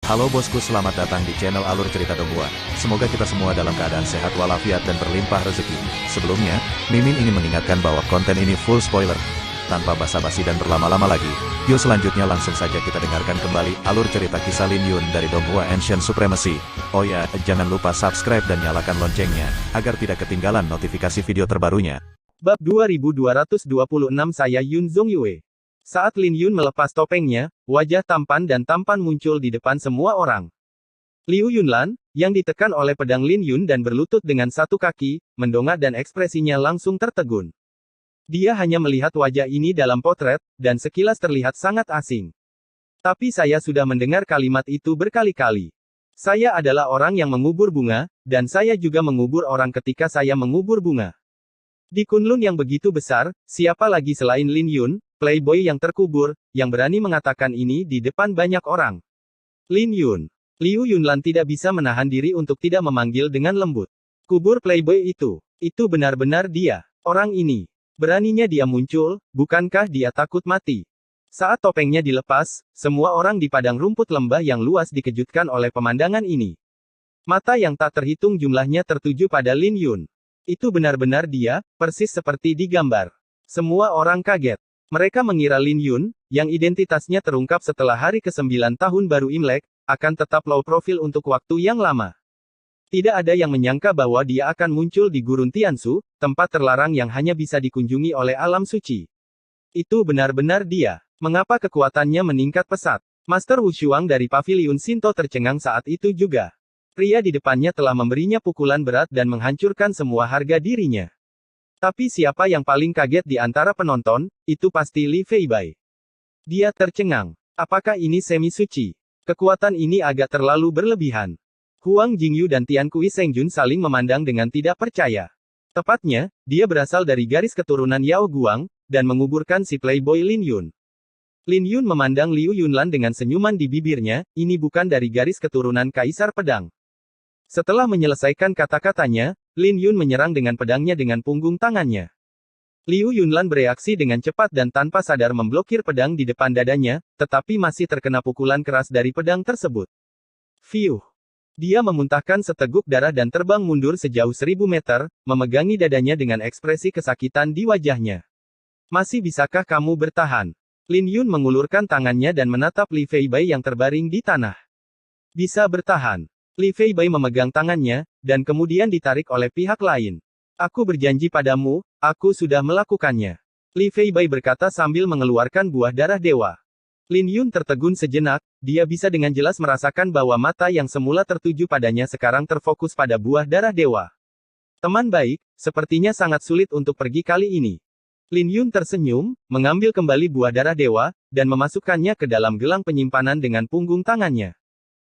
Halo bosku, selamat datang di channel Alur Cerita Donghua. Semoga kita semua dalam keadaan sehat walafiat dan berlimpah rezeki. Sebelumnya, Mimin ingin mengingatkan bahwa konten ini full spoiler. Tanpa basa-basi dan berlama-lama lagi, yuk selanjutnya langsung saja kita dengarkan kembali alur cerita kisah Lin Yun dari Donghua Ancient Supremacy. Oh ya, jangan lupa subscribe dan nyalakan loncengnya, agar tidak ketinggalan notifikasi video terbarunya. Bab 2226 Saya Yun Zongyue. Saat Lin Yun melepas topengnya, wajah tampan dan tampan muncul di depan semua orang. Liu Yunlan, yang ditekan oleh pedang Lin Yun dan berlutut dengan satu kaki, mendongak dan ekspresinya langsung tertegun. Dia hanya melihat wajah ini dalam potret, dan sekilas terlihat sangat asing. Tapi saya sudah mendengar kalimat itu berkali-kali. Saya adalah orang yang mengubur bunga, dan saya juga mengubur orang ketika saya mengubur bunga. Di Kunlun yang begitu besar, siapa lagi selain Lin Yun, playboy yang terkubur, yang berani mengatakan ini di depan banyak orang? Lin Yun. Liu Yunlan tidak bisa menahan diri untuk tidak memanggil dengan lembut. Kubur playboy itu benar-benar dia. Orang ini. Beraninya dia muncul, bukankah dia takut mati? Saat topengnya dilepas, semua orang di padang rumput lembah yang luas dikejutkan oleh pemandangan ini. Mata yang tak terhitung jumlahnya tertuju pada Lin Yun. Itu benar-benar dia, persis seperti di gambar. Semua orang kaget. Mereka mengira Lin Yun, yang identitasnya terungkap setelah hari ke-9 tahun baru Imlek, akan tetap low profile untuk waktu yang lama. Tidak ada yang menyangka bahwa dia akan muncul di Gurun Tiansu, tempat terlarang yang hanya bisa dikunjungi oleh alam suci. Itu benar-benar dia. Mengapa kekuatannya meningkat pesat? Master Wu Shuang dari Paviliun Shinto tercengang saat itu juga. Pria di depannya telah memberinya pukulan berat dan menghancurkan semua harga dirinya. Tapi siapa yang paling kaget di antara penonton, itu pasti Li Feibai. Dia tercengang. Apakah ini semi suci? Kekuatan ini agak terlalu berlebihan. Huang Jingyu dan Tian Kui Sengjun saling memandang dengan tidak percaya. Tepatnya, dia berasal dari garis keturunan Yao Guang, dan menguburkan si playboy Lin Yun. Lin Yun memandang Liu Yunlan dengan senyuman di bibirnya, ini bukan dari garis keturunan Kaisar Pedang. Setelah menyelesaikan kata-katanya, Lin Yun menyerang dengan pedangnya dengan punggung tangannya. Liu Yunlan bereaksi dengan cepat dan tanpa sadar memblokir pedang di depan dadanya, tetapi masih terkena pukulan keras dari pedang tersebut. Fiuh! Dia memuntahkan seteguk darah dan terbang mundur sejauh 1000 meter, memegangi dadanya dengan ekspresi kesakitan di wajahnya. Masih bisakah kamu bertahan? Lin Yun mengulurkan tangannya dan menatap Li Feibai yang terbaring di tanah. Bisa bertahan. Li Feibai memegang tangannya, dan kemudian ditarik oleh pihak lain. Aku berjanji padamu, aku sudah melakukannya. Li Feibai berkata sambil mengeluarkan buah darah dewa. Lin Yun tertegun sejenak, dia bisa dengan jelas merasakan bahwa mata yang semula tertuju padanya sekarang terfokus pada buah darah dewa. Teman baik, sepertinya sangat sulit untuk pergi kali ini. Lin Yun tersenyum, mengambil kembali buah darah dewa, dan memasukkannya ke dalam gelang penyimpanan dengan punggung tangannya.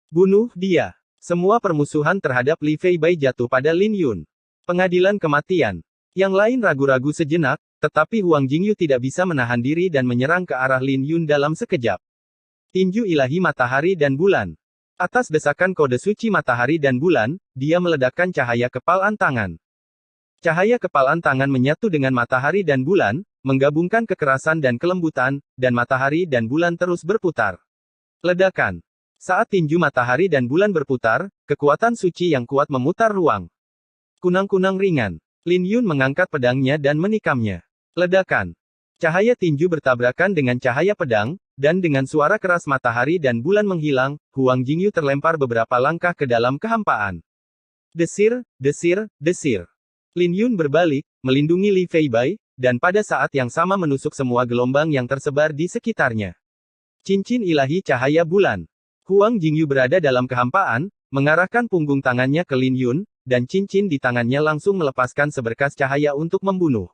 Bunuh dia. Semua permusuhan terhadap Li Feibai jatuh pada Lin Yun. Pengadilan kematian. Yang lain ragu-ragu sejenak, tetapi Huang Jingyu tidak bisa menahan diri dan menyerang ke arah Lin Yun dalam sekejap. Tinju ilahi matahari dan bulan. Atas desakan kode suci matahari dan bulan, dia meledakkan cahaya kepalan tangan. Cahaya kepalan tangan menyatu dengan matahari dan bulan, menggabungkan kekerasan dan kelembutan, dan matahari dan bulan terus berputar. Ledakan. Saat tinju matahari dan bulan berputar, kekuatan suci yang kuat memutar ruang. Kunang-kunang ringan. Lin Yun mengangkat pedangnya dan menikamnya. Ledakan. Cahaya tinju bertabrakan dengan cahaya pedang, dan dengan suara keras matahari dan bulan menghilang, Huang Jingyu terlempar beberapa langkah ke dalam kehampaan. Desir, desir, desir. Lin Yun berbalik, melindungi Li Feibai, dan pada saat yang sama menusuk semua gelombang yang tersebar di sekitarnya. Cincin ilahi cahaya bulan. Huang Jingyu berada dalam kehampaan, mengarahkan punggung tangannya ke Lin Yun, dan cincin di tangannya langsung melepaskan seberkas cahaya untuk membunuh.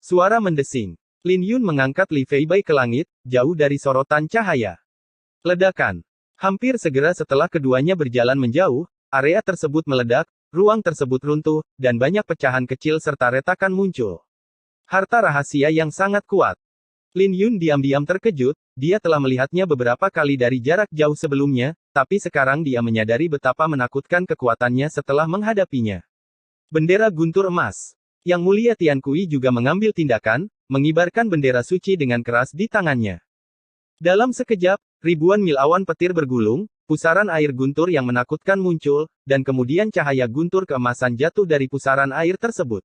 Suara mendesing. Lin Yun mengangkat Li Feibai ke langit, jauh dari sorotan cahaya. Ledakan. Hampir segera setelah keduanya berjalan menjauh, area tersebut meledak, ruang tersebut runtuh, dan banyak pecahan kecil serta retakan muncul. Harta rahasia yang sangat kuat. Lin Yun diam-diam terkejut, dia telah melihatnya beberapa kali dari jarak jauh sebelumnya, tapi sekarang dia menyadari betapa menakutkan kekuatannya setelah menghadapinya. Bendera guntur emas. Yang mulia Tian Kui juga mengambil tindakan, mengibarkan bendera suci dengan keras di tangannya. Dalam sekejap, ribuan mil awan petir bergulung, pusaran air guntur yang menakutkan muncul, dan kemudian cahaya guntur keemasan jatuh dari pusaran air tersebut.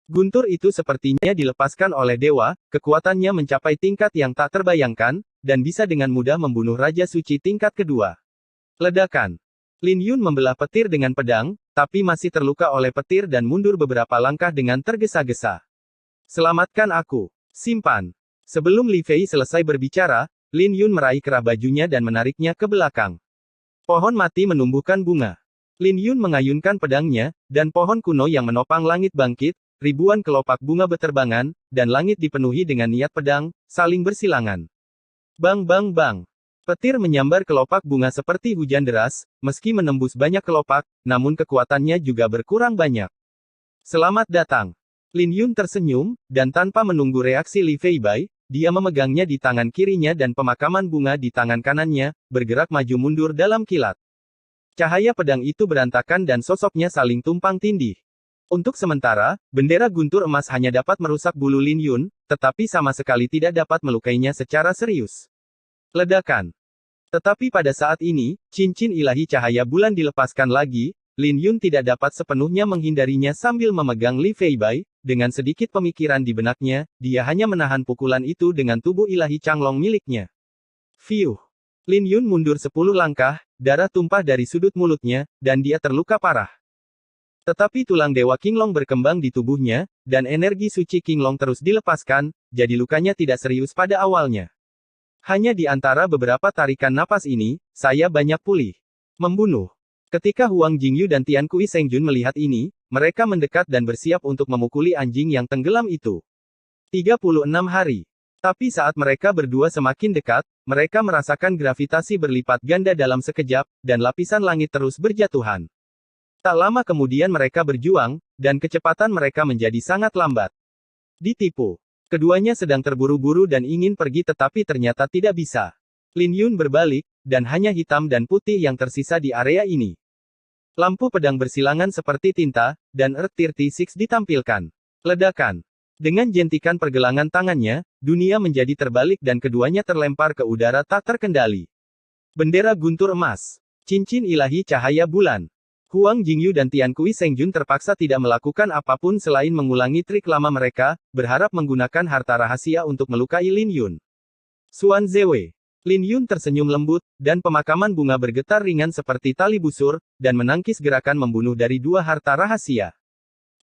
Guntur itu sepertinya dilepaskan oleh dewa, kekuatannya mencapai tingkat yang tak terbayangkan, dan bisa dengan mudah membunuh Raja Suci tingkat kedua. Ledakan. Lin Yun membelah petir dengan pedang, tapi masih terluka oleh petir dan mundur beberapa langkah dengan tergesa-gesa. Selamatkan aku. Simpan. Sebelum Li Fei selesai berbicara, Lin Yun meraih kerah bajunya dan menariknya ke belakang. Pohon mati menumbuhkan bunga. Lin Yun mengayunkan pedangnya, dan pohon kuno yang menopang langit bangkit, ribuan kelopak bunga beterbangan, dan langit dipenuhi dengan niat pedang, saling bersilangan. Bang bang bang. Petir menyambar kelopak bunga seperti hujan deras, meski menembus banyak kelopak, namun kekuatannya juga berkurang banyak. Selamat datang. Lin Yun tersenyum, dan tanpa menunggu reaksi Li Fei Bai, dia memegangnya di tangan kirinya dan pemakaman bunga di tangan kanannya, bergerak maju mundur dalam kilat. Cahaya pedang itu berantakan dan sosoknya saling tumpang tindih. Untuk sementara, bendera guntur emas hanya dapat merusak bulu Lin Yun, tetapi sama sekali tidak dapat melukainya secara serius. Ledakan. Tetapi pada saat ini, cincin ilahi cahaya bulan dilepaskan lagi, Lin Yun tidak dapat sepenuhnya menghindarinya sambil memegang Li Fei Bai. Dengan sedikit pemikiran di benaknya, dia hanya menahan pukulan itu dengan tubuh ilahi Changlong miliknya. Fiuh. Lin Yun mundur 10 langkah, darah tumpah dari sudut mulutnya, dan dia terluka parah. Tetapi tulang Dewa Qinglong berkembang di tubuhnya, dan energi suci Qinglong terus dilepaskan, jadi lukanya tidak serius pada awalnya. Hanya di antara beberapa tarikan napas ini, saya banyak pulih. Membunuh. Ketika Huang Jingyu dan Tian Kui Sengjun melihat ini, mereka mendekat dan bersiap untuk memukuli anjing yang tenggelam itu. 36 hari. Tapi saat mereka berdua semakin dekat, mereka merasakan gravitasi berlipat ganda dalam sekejap, dan lapisan langit terus berjatuhan. Tak lama kemudian mereka berjuang, dan kecepatan mereka menjadi sangat lambat. Ditipu. Keduanya sedang terburu-buru dan ingin pergi tetapi ternyata tidak bisa. Lin Yun berbalik, dan hanya hitam dan putih yang tersisa di area ini. Lampu pedang bersilangan seperti tinta, dan Earth 36 ditampilkan. Ledakan. Dengan jentikan pergelangan tangannya, dunia menjadi terbalik dan keduanya terlempar ke udara tak terkendali. Bendera guntur emas. Cincin ilahi cahaya bulan. Huang Jingyu dan Tian Kui Sengjun terpaksa tidak melakukan apapun selain mengulangi trik lama mereka, berharap menggunakan harta rahasia untuk melukai Lin Yun. Xuan Zewe. Lin Yun tersenyum lembut, dan pemakaman bunga bergetar ringan seperti tali busur, dan menangkis gerakan membunuh dari dua harta rahasia.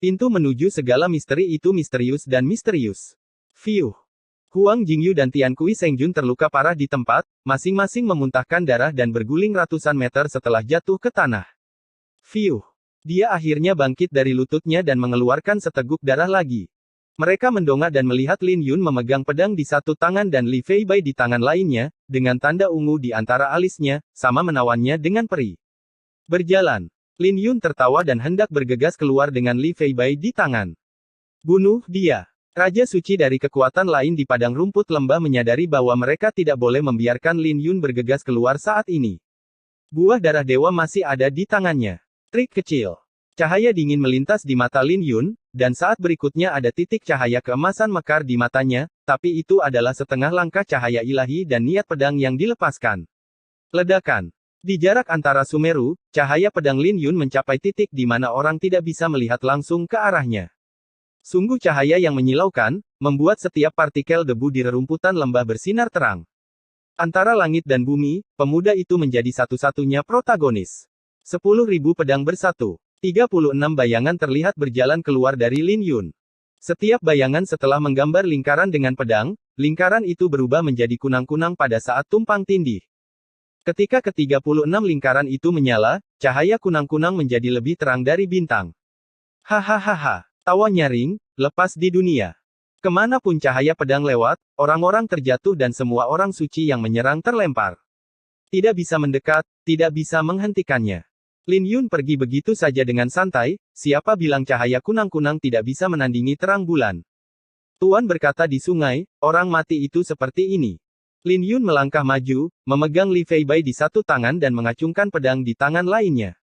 Pintu menuju segala misteri itu misterius dan misterius. Fiuh. Huang Jingyu dan Tian Kui Sengjun terluka parah di tempat, masing-masing memuntahkan darah dan berguling ratusan meter setelah jatuh ke tanah. Fiuh. Dia akhirnya bangkit dari lututnya dan mengeluarkan seteguk darah lagi. Mereka mendongak dan melihat Lin Yun memegang pedang di satu tangan dan Li Fei Bai di tangan lainnya, dengan tanda ungu di antara alisnya, sama menawannya dengan peri. Berjalan. Lin Yun tertawa dan hendak bergegas keluar dengan Li Fei Bai di tangan. Bunuh dia. Raja suci dari kekuatan lain di padang rumput lembah menyadari bahwa mereka tidak boleh membiarkan Lin Yun bergegas keluar saat ini. Buah darah dewa masih ada di tangannya. Trik kecil. Cahaya dingin melintas di mata Lin Yun, dan saat berikutnya ada titik cahaya keemasan mekar di matanya, tapi itu adalah setengah langkah cahaya ilahi dan niat pedang yang dilepaskan. Ledakan. Di jarak antara Sumeru, cahaya pedang Lin Yun mencapai titik di mana orang tidak bisa melihat langsung ke arahnya. Sungguh cahaya yang menyilaukan, membuat setiap partikel debu di rerumputan lembah bersinar terang. Antara langit dan bumi, pemuda itu menjadi satu-satunya protagonis. 10.000 pedang bersatu. 36 bayangan terlihat berjalan keluar dari Lin Yun. Setiap bayangan setelah menggambar lingkaran dengan pedang, lingkaran itu berubah menjadi kunang-kunang pada saat tumpang tindih. Ketika ke-36 lingkaran itu menyala, cahaya kunang-kunang menjadi lebih terang dari bintang. Hahaha, tawa nyaring, lepas di dunia. Kemanapun cahaya pedang lewat, orang-orang terjatuh dan semua orang suci yang menyerang terlempar. Tidak bisa mendekat, tidak bisa menghentikannya. Lin Yun pergi begitu saja dengan santai, siapa bilang cahaya kunang-kunang tidak bisa menandingi terang bulan. Tuan berkata di sungai, orang mati itu seperti ini. Lin Yun melangkah maju, memegang Li Fei Bai di satu tangan dan mengacungkan pedang di tangan lainnya.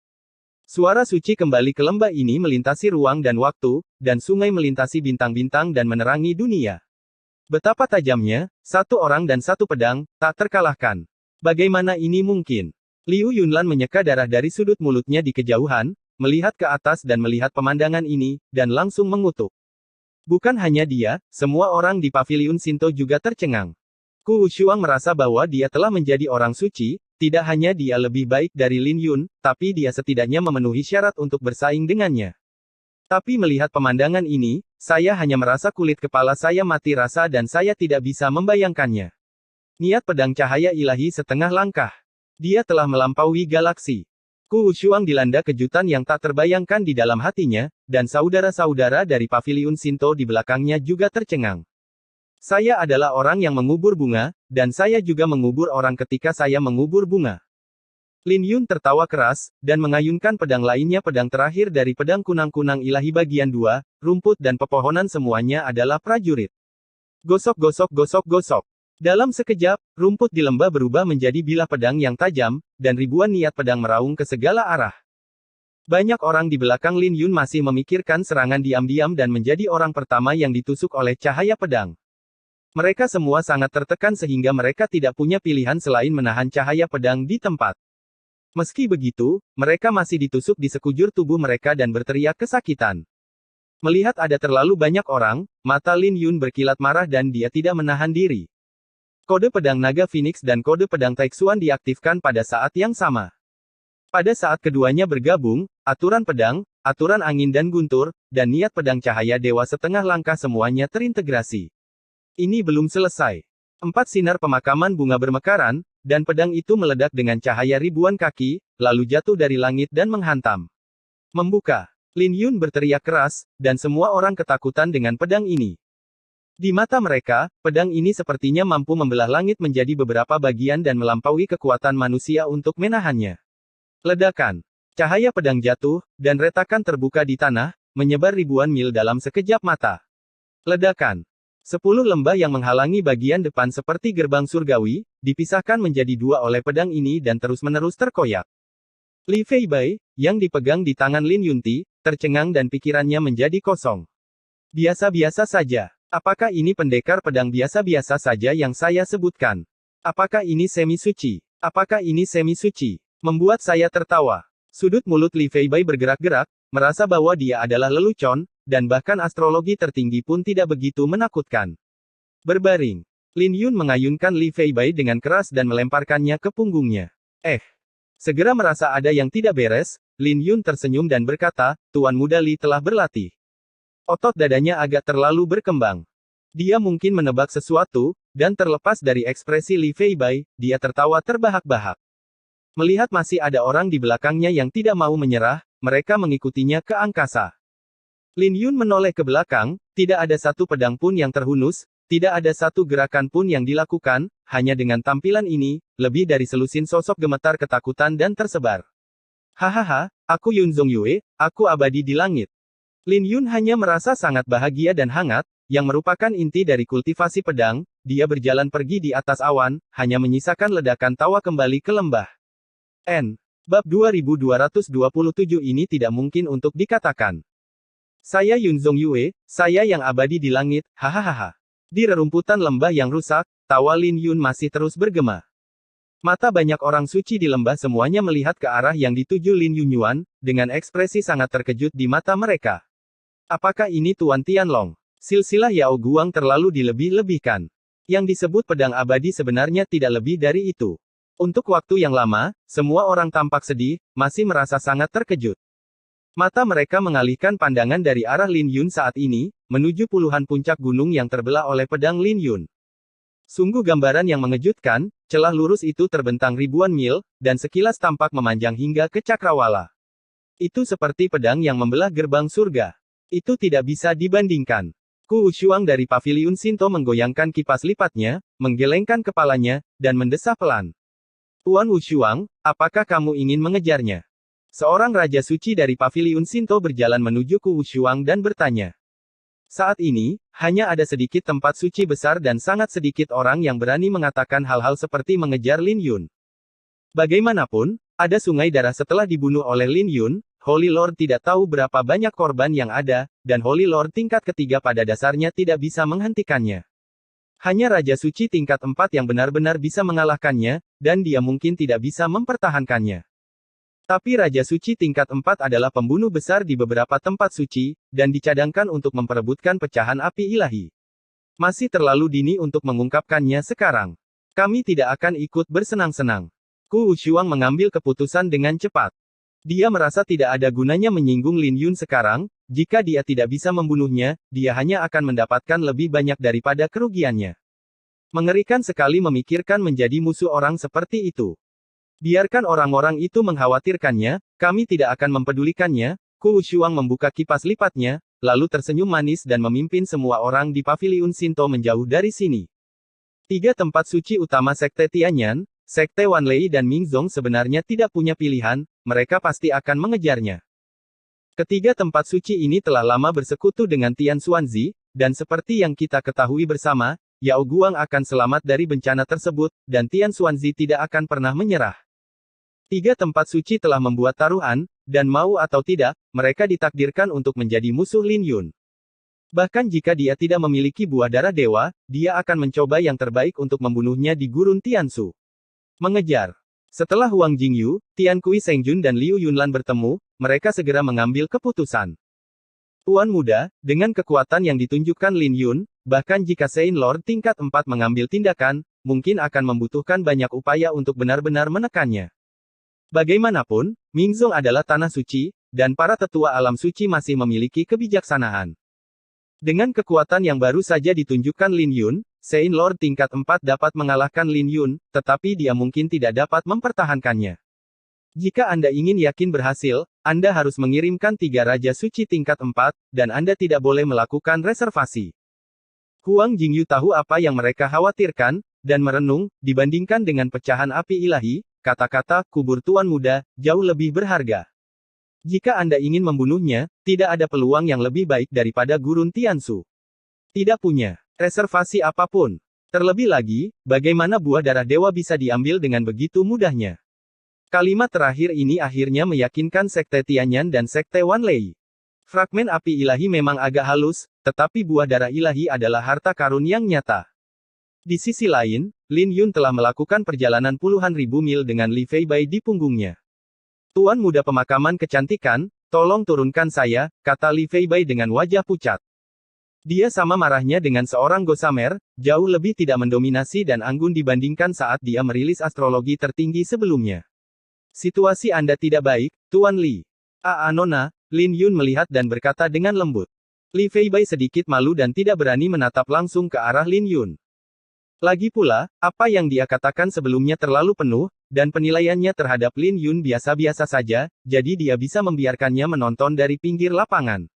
Suara suci kembali ke lembah ini melintasi ruang dan waktu, dan sungai melintasi bintang-bintang dan menerangi dunia. Betapa tajamnya, satu orang dan satu pedang, tak terkalahkan. Bagaimana ini mungkin? Liu Yunlan menyeka darah dari sudut mulutnya di kejauhan, melihat ke atas dan melihat pemandangan ini, dan langsung mengutuk. Bukan hanya dia, semua orang di paviliun Shinto juga tercengang. Ku Wushuang merasa bahwa dia telah menjadi orang suci, tidak hanya dia lebih baik dari Lin Yun, tapi dia setidaknya memenuhi syarat untuk bersaing dengannya. Tapi melihat pemandangan ini, saya hanya merasa kulit kepala saya mati rasa dan saya tidak bisa membayangkannya. Niat pedang cahaya ilahi setengah langkah. Dia telah melampaui galaksi. Ku Wushuang dilanda kejutan yang tak terbayangkan di dalam hatinya, dan saudara-saudara dari paviliun Shinto di belakangnya juga tercengang. Saya adalah orang yang mengubur bunga, dan saya juga mengubur orang ketika saya mengubur bunga. Lin Yun tertawa keras, dan mengayunkan pedang lainnya. Pedang terakhir dari pedang kunang-kunang ilahi bagian 2, rumput dan pepohonan semuanya adalah prajurit. Gosok gosok gosok gosok. Dalam sekejap, rumput di lembah berubah menjadi bilah pedang yang tajam, dan ribuan niat pedang meraung ke segala arah. Banyak orang di belakang Lin Yun masih memikirkan serangan diam-diam dan menjadi orang pertama yang ditusuk oleh cahaya pedang. Mereka semua sangat tertekan sehingga mereka tidak punya pilihan selain menahan cahaya pedang di tempat. Meski begitu, mereka masih ditusuk di sekujur tubuh mereka dan berteriak kesakitan. Melihat ada terlalu banyak orang, mata Lin Yun berkilat marah dan dia tidak menahan diri. Kode pedang naga Phoenix dan kode pedang Taixuan diaktifkan pada saat yang sama. Pada saat keduanya bergabung, aturan pedang, aturan angin dan guntur, dan niat pedang cahaya dewa setengah langkah semuanya terintegrasi. Ini belum selesai. 4 sinar pemakaman bunga bermekaran, dan pedang itu meledak dengan cahaya ribuan kaki, lalu jatuh dari langit dan menghantam. Membuka. Lin Yun berteriak keras, dan semua orang ketakutan dengan pedang ini. Di mata mereka, pedang ini sepertinya mampu membelah langit menjadi beberapa bagian dan melampaui kekuatan manusia untuk menahannya. Ledakan. Cahaya pedang jatuh, dan retakan terbuka di tanah, menyebar ribuan mil dalam sekejap mata. Ledakan. 10 lembah yang menghalangi bagian depan seperti gerbang surgawi, dipisahkan menjadi 2 oleh pedang ini dan terus-menerus terkoyak. Li Feibai, yang dipegang di tangan Lin Yunti, tercengang dan pikirannya menjadi kosong. Biasa-biasa saja. Apakah ini pendekar pedang biasa-biasa saja yang saya sebutkan? Apakah ini semi-suci? Apakah ini semi-suci? Membuat saya tertawa. Sudut mulut Li Feibai bergerak-gerak, merasa bahwa dia adalah lelucon, dan bahkan astrologi tertinggi pun tidak begitu menakutkan. Berbaring. Lin Yun mengayunkan Li Feibai dengan keras dan melemparkannya ke punggungnya. Segera merasa ada yang tidak beres, Lin Yun tersenyum dan berkata, Tuan Muda Li telah berlatih. Otot dadanya agak terlalu berkembang. Dia mungkin menebak sesuatu, dan terlepas dari ekspresi Li Feibai, dia tertawa terbahak-bahak. Melihat masih ada orang di belakangnya yang tidak mau menyerah, mereka mengikutinya ke angkasa. Lin Yun menoleh ke belakang, tidak ada satu pedang pun yang terhunus, tidak ada satu gerakan pun yang dilakukan, hanya dengan tampilan ini, lebih dari selusin sosok gemetar ketakutan dan tersebar. Hahaha, aku Yun Zong Yue, aku abadi di langit. Lin Yun hanya merasa sangat bahagia dan hangat, yang merupakan inti dari kultivasi pedang, dia berjalan pergi di atas awan, hanya menyisakan ledakan tawa kembali ke lembah. Bab 2227 ini tidak mungkin untuk dikatakan. Saya Yun Zong Yue, saya yang abadi di langit, hahaha. Di rerumputan lembah yang rusak, tawa Lin Yun masih terus bergema. Mata banyak orang suci di lembah semuanya melihat ke arah yang dituju Lin Yunyuan, dengan ekspresi sangat terkejut di mata mereka. Apakah ini Tuan Tianlong? Silsilah Yao Guang terlalu dilebih-lebihkan. Yang disebut pedang abadi sebenarnya tidak lebih dari itu. Untuk waktu yang lama, semua orang tampak sedih, masih merasa sangat terkejut. Mata mereka mengalihkan pandangan dari arah Lin Yun saat ini, menuju puluhan puncak gunung yang terbelah oleh pedang Lin Yun. Sungguh gambaran yang mengejutkan, celah lurus itu terbentang ribuan mil, dan sekilas tampak memanjang hingga ke cakrawala. Itu seperti pedang yang membelah gerbang surga. Itu tidak bisa dibandingkan. Ku Wushuang dari paviliun Shinto menggoyangkan kipas lipatnya, menggelengkan kepalanya, dan mendesah pelan. Tuan Wushuang, apakah kamu ingin mengejarnya? Seorang Raja Suci dari paviliun Shinto berjalan menuju Ku Wushuang dan bertanya. Saat ini, hanya ada sedikit tempat suci besar dan sangat sedikit orang yang berani mengatakan hal-hal seperti mengejar Lin Yun. Bagaimanapun, ada sungai darah setelah dibunuh oleh Lin Yun, Holy Lord tidak tahu berapa banyak korban yang ada, dan Holy Lord tingkat ketiga pada dasarnya tidak bisa menghentikannya. Hanya Raja Suci tingkat 4 yang benar-benar bisa mengalahkannya, dan dia mungkin tidak bisa mempertahankannya. Tapi Raja Suci tingkat 4 adalah pembunuh besar di beberapa tempat suci, dan dicadangkan untuk memperebutkan pecahan api ilahi. Masih terlalu dini untuk mengungkapkannya sekarang. Kami tidak akan ikut bersenang-senang. Ku Wushuang mengambil keputusan dengan cepat. Dia merasa tidak ada gunanya menyinggung Lin Yun sekarang, jika dia tidak bisa membunuhnya, dia hanya akan mendapatkan lebih banyak daripada kerugiannya. Mengerikan sekali memikirkan menjadi musuh orang seperti itu. Biarkan orang-orang itu mengkhawatirkannya, kami tidak akan mempedulikannya. Ku Wushuang membuka kipas lipatnya, lalu tersenyum manis dan memimpin semua orang di paviliun Shinto menjauh dari sini. 3 tempat suci utama Sekte Tianyan, Sekte Wanlei dan Mingzong sebenarnya tidak punya pilihan, mereka pasti akan mengejarnya. Ketiga tempat suci ini telah lama bersekutu dengan Tian Xuanzi, dan seperti yang kita ketahui bersama, Yao Guang akan selamat dari bencana tersebut, dan Tian Xuanzi tidak akan pernah menyerah. 3 tempat suci telah membuat taruhan, dan mau atau tidak, mereka ditakdirkan untuk menjadi musuh Lin Yun. Bahkan jika dia tidak memiliki buah darah dewa, dia akan mencoba yang terbaik untuk membunuhnya di gurun Tianshu. Mengejar. Setelah Huang Jingyu, Tian Kui Sengjun dan Liu Yunlan bertemu, mereka segera mengambil keputusan. Tuan muda, dengan kekuatan yang ditunjukkan Lin Yun, bahkan jika Saint Lord tingkat 4 mengambil tindakan, mungkin akan membutuhkan banyak upaya untuk benar-benar menekannya. Bagaimanapun, Mingzong adalah tanah suci, dan para tetua alam suci masih memiliki kebijaksanaan. Dengan kekuatan yang baru saja ditunjukkan Lin Yun, Saint Lord tingkat 4 dapat mengalahkan Lin Yun, tetapi dia mungkin tidak dapat mempertahankannya. Jika Anda ingin yakin berhasil, Anda harus mengirimkan 3 Raja Suci tingkat 4, dan Anda tidak boleh melakukan reservasi. Huang Jingyu tahu apa yang mereka khawatirkan, dan merenung, dibandingkan dengan pecahan api ilahi, kata-kata kubur Tuan Muda jauh lebih berharga. Jika Anda ingin membunuhnya, tidak ada peluang yang lebih baik daripada gurun Tianshu. Tidak punya reservasi apapun. Terlebih lagi, bagaimana buah darah dewa bisa diambil dengan begitu mudahnya? Kalimat terakhir ini akhirnya meyakinkan Sekte Tianyan dan Sekte Wanlei. Fragmen api ilahi memang agak halus, tetapi buah darah ilahi adalah harta karun yang nyata. Di sisi lain, Lin Yun telah melakukan perjalanan puluhan ribu mil dengan Li Feibai di punggungnya. Tuan muda pemakaman kecantikan, tolong turunkan saya, kata Li Feibai dengan wajah pucat. Dia sama marahnya dengan seorang Gossamer, jauh lebih tidak mendominasi dan anggun dibandingkan saat dia merilis astrologi tertinggi sebelumnya. Situasi Anda tidak baik, Tuan Li. Nona, Lin Yun melihat dan berkata dengan lembut. Li Feibai sedikit malu dan tidak berani menatap langsung ke arah Lin Yun. Lagi pula, apa yang dia katakan sebelumnya terlalu penuh, dan penilaiannya terhadap Lin Yun biasa-biasa saja, jadi dia bisa membiarkannya menonton dari pinggir lapangan.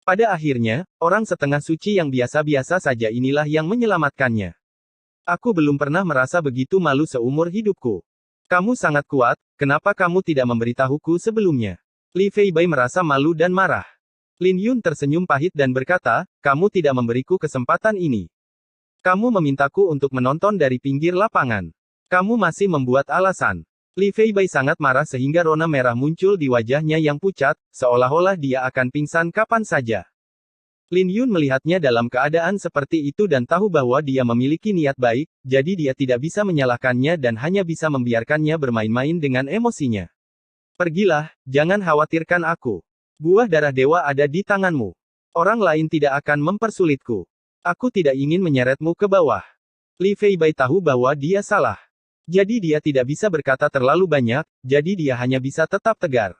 Pada akhirnya, orang setengah suci yang biasa-biasa saja inilah yang menyelamatkannya. Aku belum pernah merasa begitu malu seumur hidupku. Kamu sangat kuat, kenapa kamu tidak memberitahuku sebelumnya? Li Feibai merasa malu dan marah. Lin Yun tersenyum pahit dan berkata, kamu tidak memberiku kesempatan ini. Kamu memintaku untuk menonton dari pinggir lapangan. Kamu masih membuat alasan. Li Feibai sangat marah sehingga rona merah muncul di wajahnya yang pucat, seolah-olah dia akan pingsan kapan saja. Lin Yun melihatnya dalam keadaan seperti itu dan tahu bahwa dia memiliki niat baik, jadi dia tidak bisa menyalahkannya dan hanya bisa membiarkannya bermain-main dengan emosinya. Pergilah, jangan khawatirkan aku. Buah darah dewa ada di tanganmu. Orang lain tidak akan mempersulitku. Aku tidak ingin menyeretmu ke bawah. Li Feibai tahu bahwa dia salah. Jadi dia tidak bisa berkata terlalu banyak, jadi dia hanya bisa tetap tegar.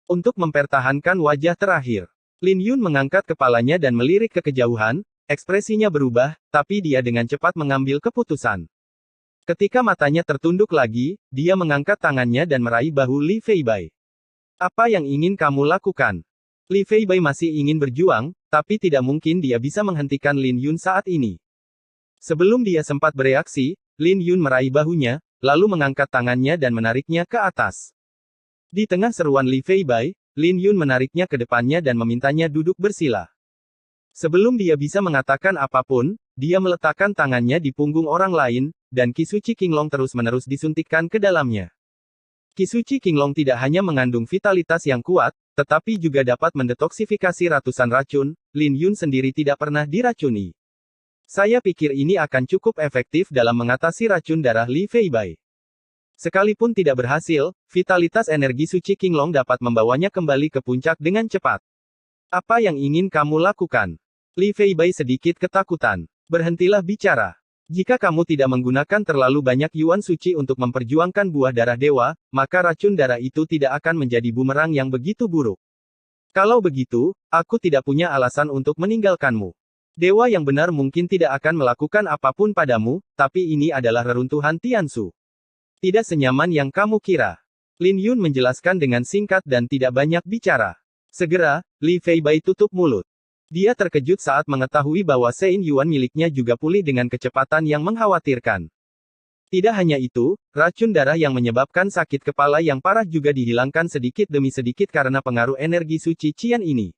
Untuk mempertahankan wajah terakhir, Lin Yun mengangkat kepalanya dan melirik ke kejauhan, ekspresinya berubah, tapi dia dengan cepat mengambil keputusan. Ketika matanya tertunduk lagi, dia mengangkat tangannya dan meraih bahu Li Feibai. Apa yang ingin kamu lakukan? Li Feibai masih ingin berjuang, tapi tidak mungkin dia bisa menghentikan Lin Yun saat ini. Sebelum dia sempat bereaksi, Lin Yun meraih bahunya, lalu mengangkat tangannya dan menariknya ke atas. Di tengah seruan Li Feibai, Lin Yun menariknya ke depannya dan memintanya duduk bersila. Sebelum dia bisa mengatakan apapun, dia meletakkan tangannya di punggung orang lain, dan Qi Suci Qinglong terus-menerus disuntikkan ke dalamnya. Qi Suci Qinglong tidak hanya mengandung vitalitas yang kuat, tetapi juga dapat mendetoksifikasi ratusan racun. Lin Yun sendiri tidak pernah diracuni. Saya pikir ini akan cukup efektif dalam mengatasi racun darah Li Feibai. Sekalipun tidak berhasil, vitalitas energi suci Qinglong dapat membawanya kembali ke puncak dengan cepat. Apa yang ingin kamu lakukan? Li Feibai sedikit ketakutan. Berhentilah bicara. Jika kamu tidak menggunakan terlalu banyak yuan suci untuk memperjuangkan buah darah dewa, maka racun darah itu tidak akan menjadi bumerang yang begitu buruk. Kalau begitu, aku tidak punya alasan untuk meninggalkanmu. Dewa yang benar mungkin tidak akan melakukan apapun padamu, tapi ini adalah reruntuhan Tianzu. Tidak senyaman yang kamu kira. Lin Yun menjelaskan dengan singkat dan tidak banyak bicara. Segera, Li Feibai tutup mulut. Dia terkejut saat mengetahui bahwa Sein Yuan miliknya juga pulih dengan kecepatan yang mengkhawatirkan. Tidak hanya itu, racun darah yang menyebabkan sakit kepala yang parah juga dihilangkan sedikit demi sedikit karena pengaruh energi suci Qian ini.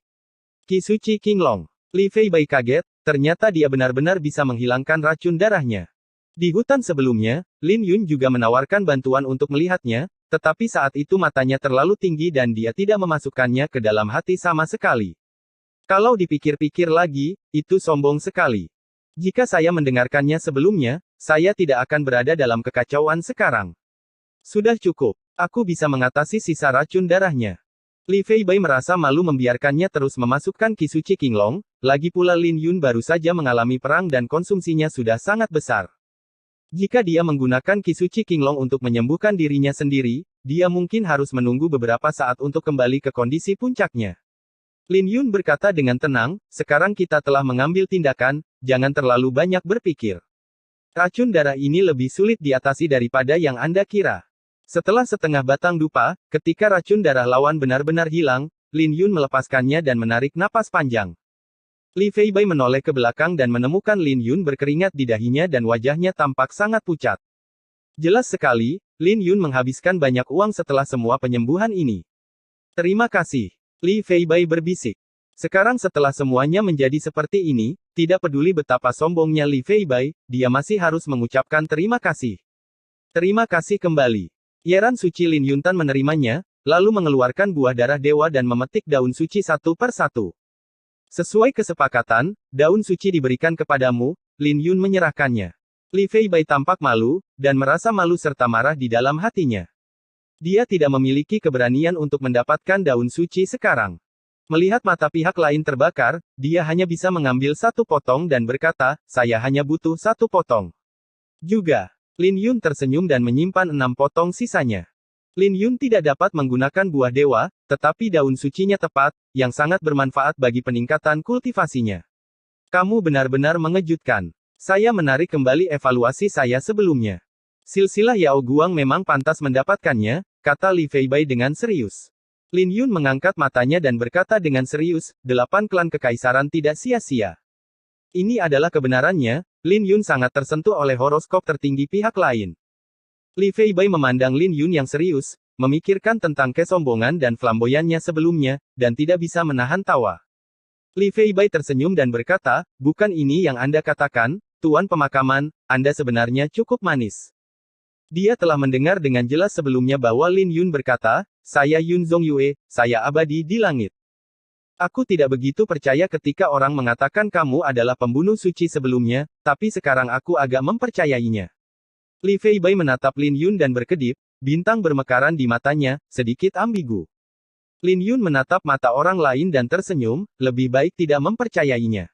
Qi suci Qinglong. Li Feibai kaget, ternyata dia benar-benar bisa menghilangkan racun darahnya. Di hutan sebelumnya, Lin Yun juga menawarkan bantuan untuk melihatnya, tetapi saat itu matanya terlalu tinggi dan dia tidak memasukkannya ke dalam hati sama sekali. Kalau dipikir-pikir lagi, itu sombong sekali. Jika saya mendengarkannya sebelumnya, saya tidak akan berada dalam kekacauan sekarang. Sudah cukup. Aku bisa mengatasi sisa racun darahnya. Li Feibai merasa malu membiarkannya terus memasukkan Qi suci Qinglong, lagi pula Lin Yun baru saja mengalami perang dan konsumsinya sudah sangat besar. Jika dia menggunakan Qi suci Qinglong untuk menyembuhkan dirinya sendiri, dia mungkin harus menunggu beberapa saat untuk kembali ke kondisi puncaknya. Lin Yun berkata dengan tenang, sekarang kita telah mengambil tindakan, jangan terlalu banyak berpikir. Racun darah ini lebih sulit diatasi daripada yang Anda kira. Setelah setengah batang dupa, ketika racun darah lawan benar-benar hilang, Lin Yun melepaskannya dan menarik napas panjang. Li Feibai menoleh ke belakang dan menemukan Lin Yun berkeringat di dahinya dan wajahnya tampak sangat pucat. Jelas sekali, Lin Yun menghabiskan banyak uang setelah semua penyembuhan ini. Terima kasih. Li Feibai berbisik. Sekarang setelah semuanya menjadi seperti ini, tidak peduli betapa sombongnya Li Feibai, dia masih harus mengucapkan terima kasih. Terima kasih kembali. Yeran suci Lin Yuntan menerimanya, lalu mengeluarkan buah darah dewa dan memetik daun suci satu per satu. Sesuai kesepakatan, daun suci diberikan kepadamu, Lin Yun menyerahkannya. Li Feibai tampak malu, dan merasa malu serta marah di dalam hatinya. Dia tidak memiliki keberanian untuk mendapatkan daun suci sekarang. Melihat mata pihak lain terbakar, dia hanya bisa mengambil satu potong dan berkata, saya hanya butuh satu potong. Juga, Lin Yun tersenyum dan menyimpan 6 potong sisanya. Lin Yun tidak dapat menggunakan buah dewa, tetapi daun sucinya tepat, yang sangat bermanfaat bagi peningkatan kultivasinya. Kamu benar-benar mengejutkan. Saya menarik kembali evaluasi saya sebelumnya. Silsilah Yao Guang memang pantas mendapatkannya, kata Li Feibai dengan serius. Lin Yun mengangkat matanya dan berkata dengan serius, 8 klan kekaisaran tidak sia-sia. Ini adalah kebenarannya, Lin Yun sangat tersentuh oleh horoskop tertinggi pihak lain. Li Feibai memandang Lin Yun yang serius, memikirkan tentang kesombongan dan flamboyannya sebelumnya, dan tidak bisa menahan tawa. Li Feibai tersenyum dan berkata, bukan ini yang Anda katakan, Tuan Pemakaman, Anda sebenarnya cukup manis. Dia telah mendengar dengan jelas sebelumnya bahwa Lin Yun berkata, saya Yun Zongyue, saya abadi di langit. Aku tidak begitu percaya ketika orang mengatakan kamu adalah pembunuh suci sebelumnya, tapi sekarang aku agak mempercayainya. Li Feibai menatap Lin Yun dan berkedip, bintang bermekaran di matanya, sedikit ambigu. Lin Yun menatap mata orang lain dan tersenyum, lebih baik tidak mempercayainya.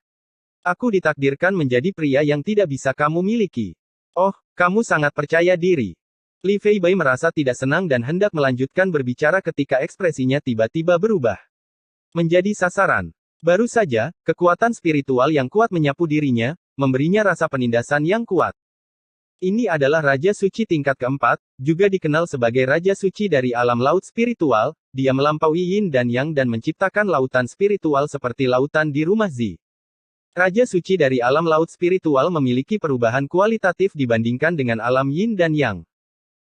Aku ditakdirkan menjadi pria yang tidak bisa kamu miliki. Oh, kamu sangat percaya diri. Li Feibai merasa tidak senang dan hendak melanjutkan berbicara ketika ekspresinya tiba-tiba berubah. Menjadi sasaran. Baru saja, kekuatan spiritual yang kuat menyapu dirinya, memberinya rasa penindasan yang kuat. Ini adalah Raja Suci tingkat keempat, juga dikenal sebagai Raja Suci dari alam laut spiritual, dia melampaui Yin dan Yang dan menciptakan lautan spiritual seperti lautan di rumah Zi. Raja Suci dari alam laut spiritual memiliki perubahan kualitatif dibandingkan dengan alam Yin dan Yang.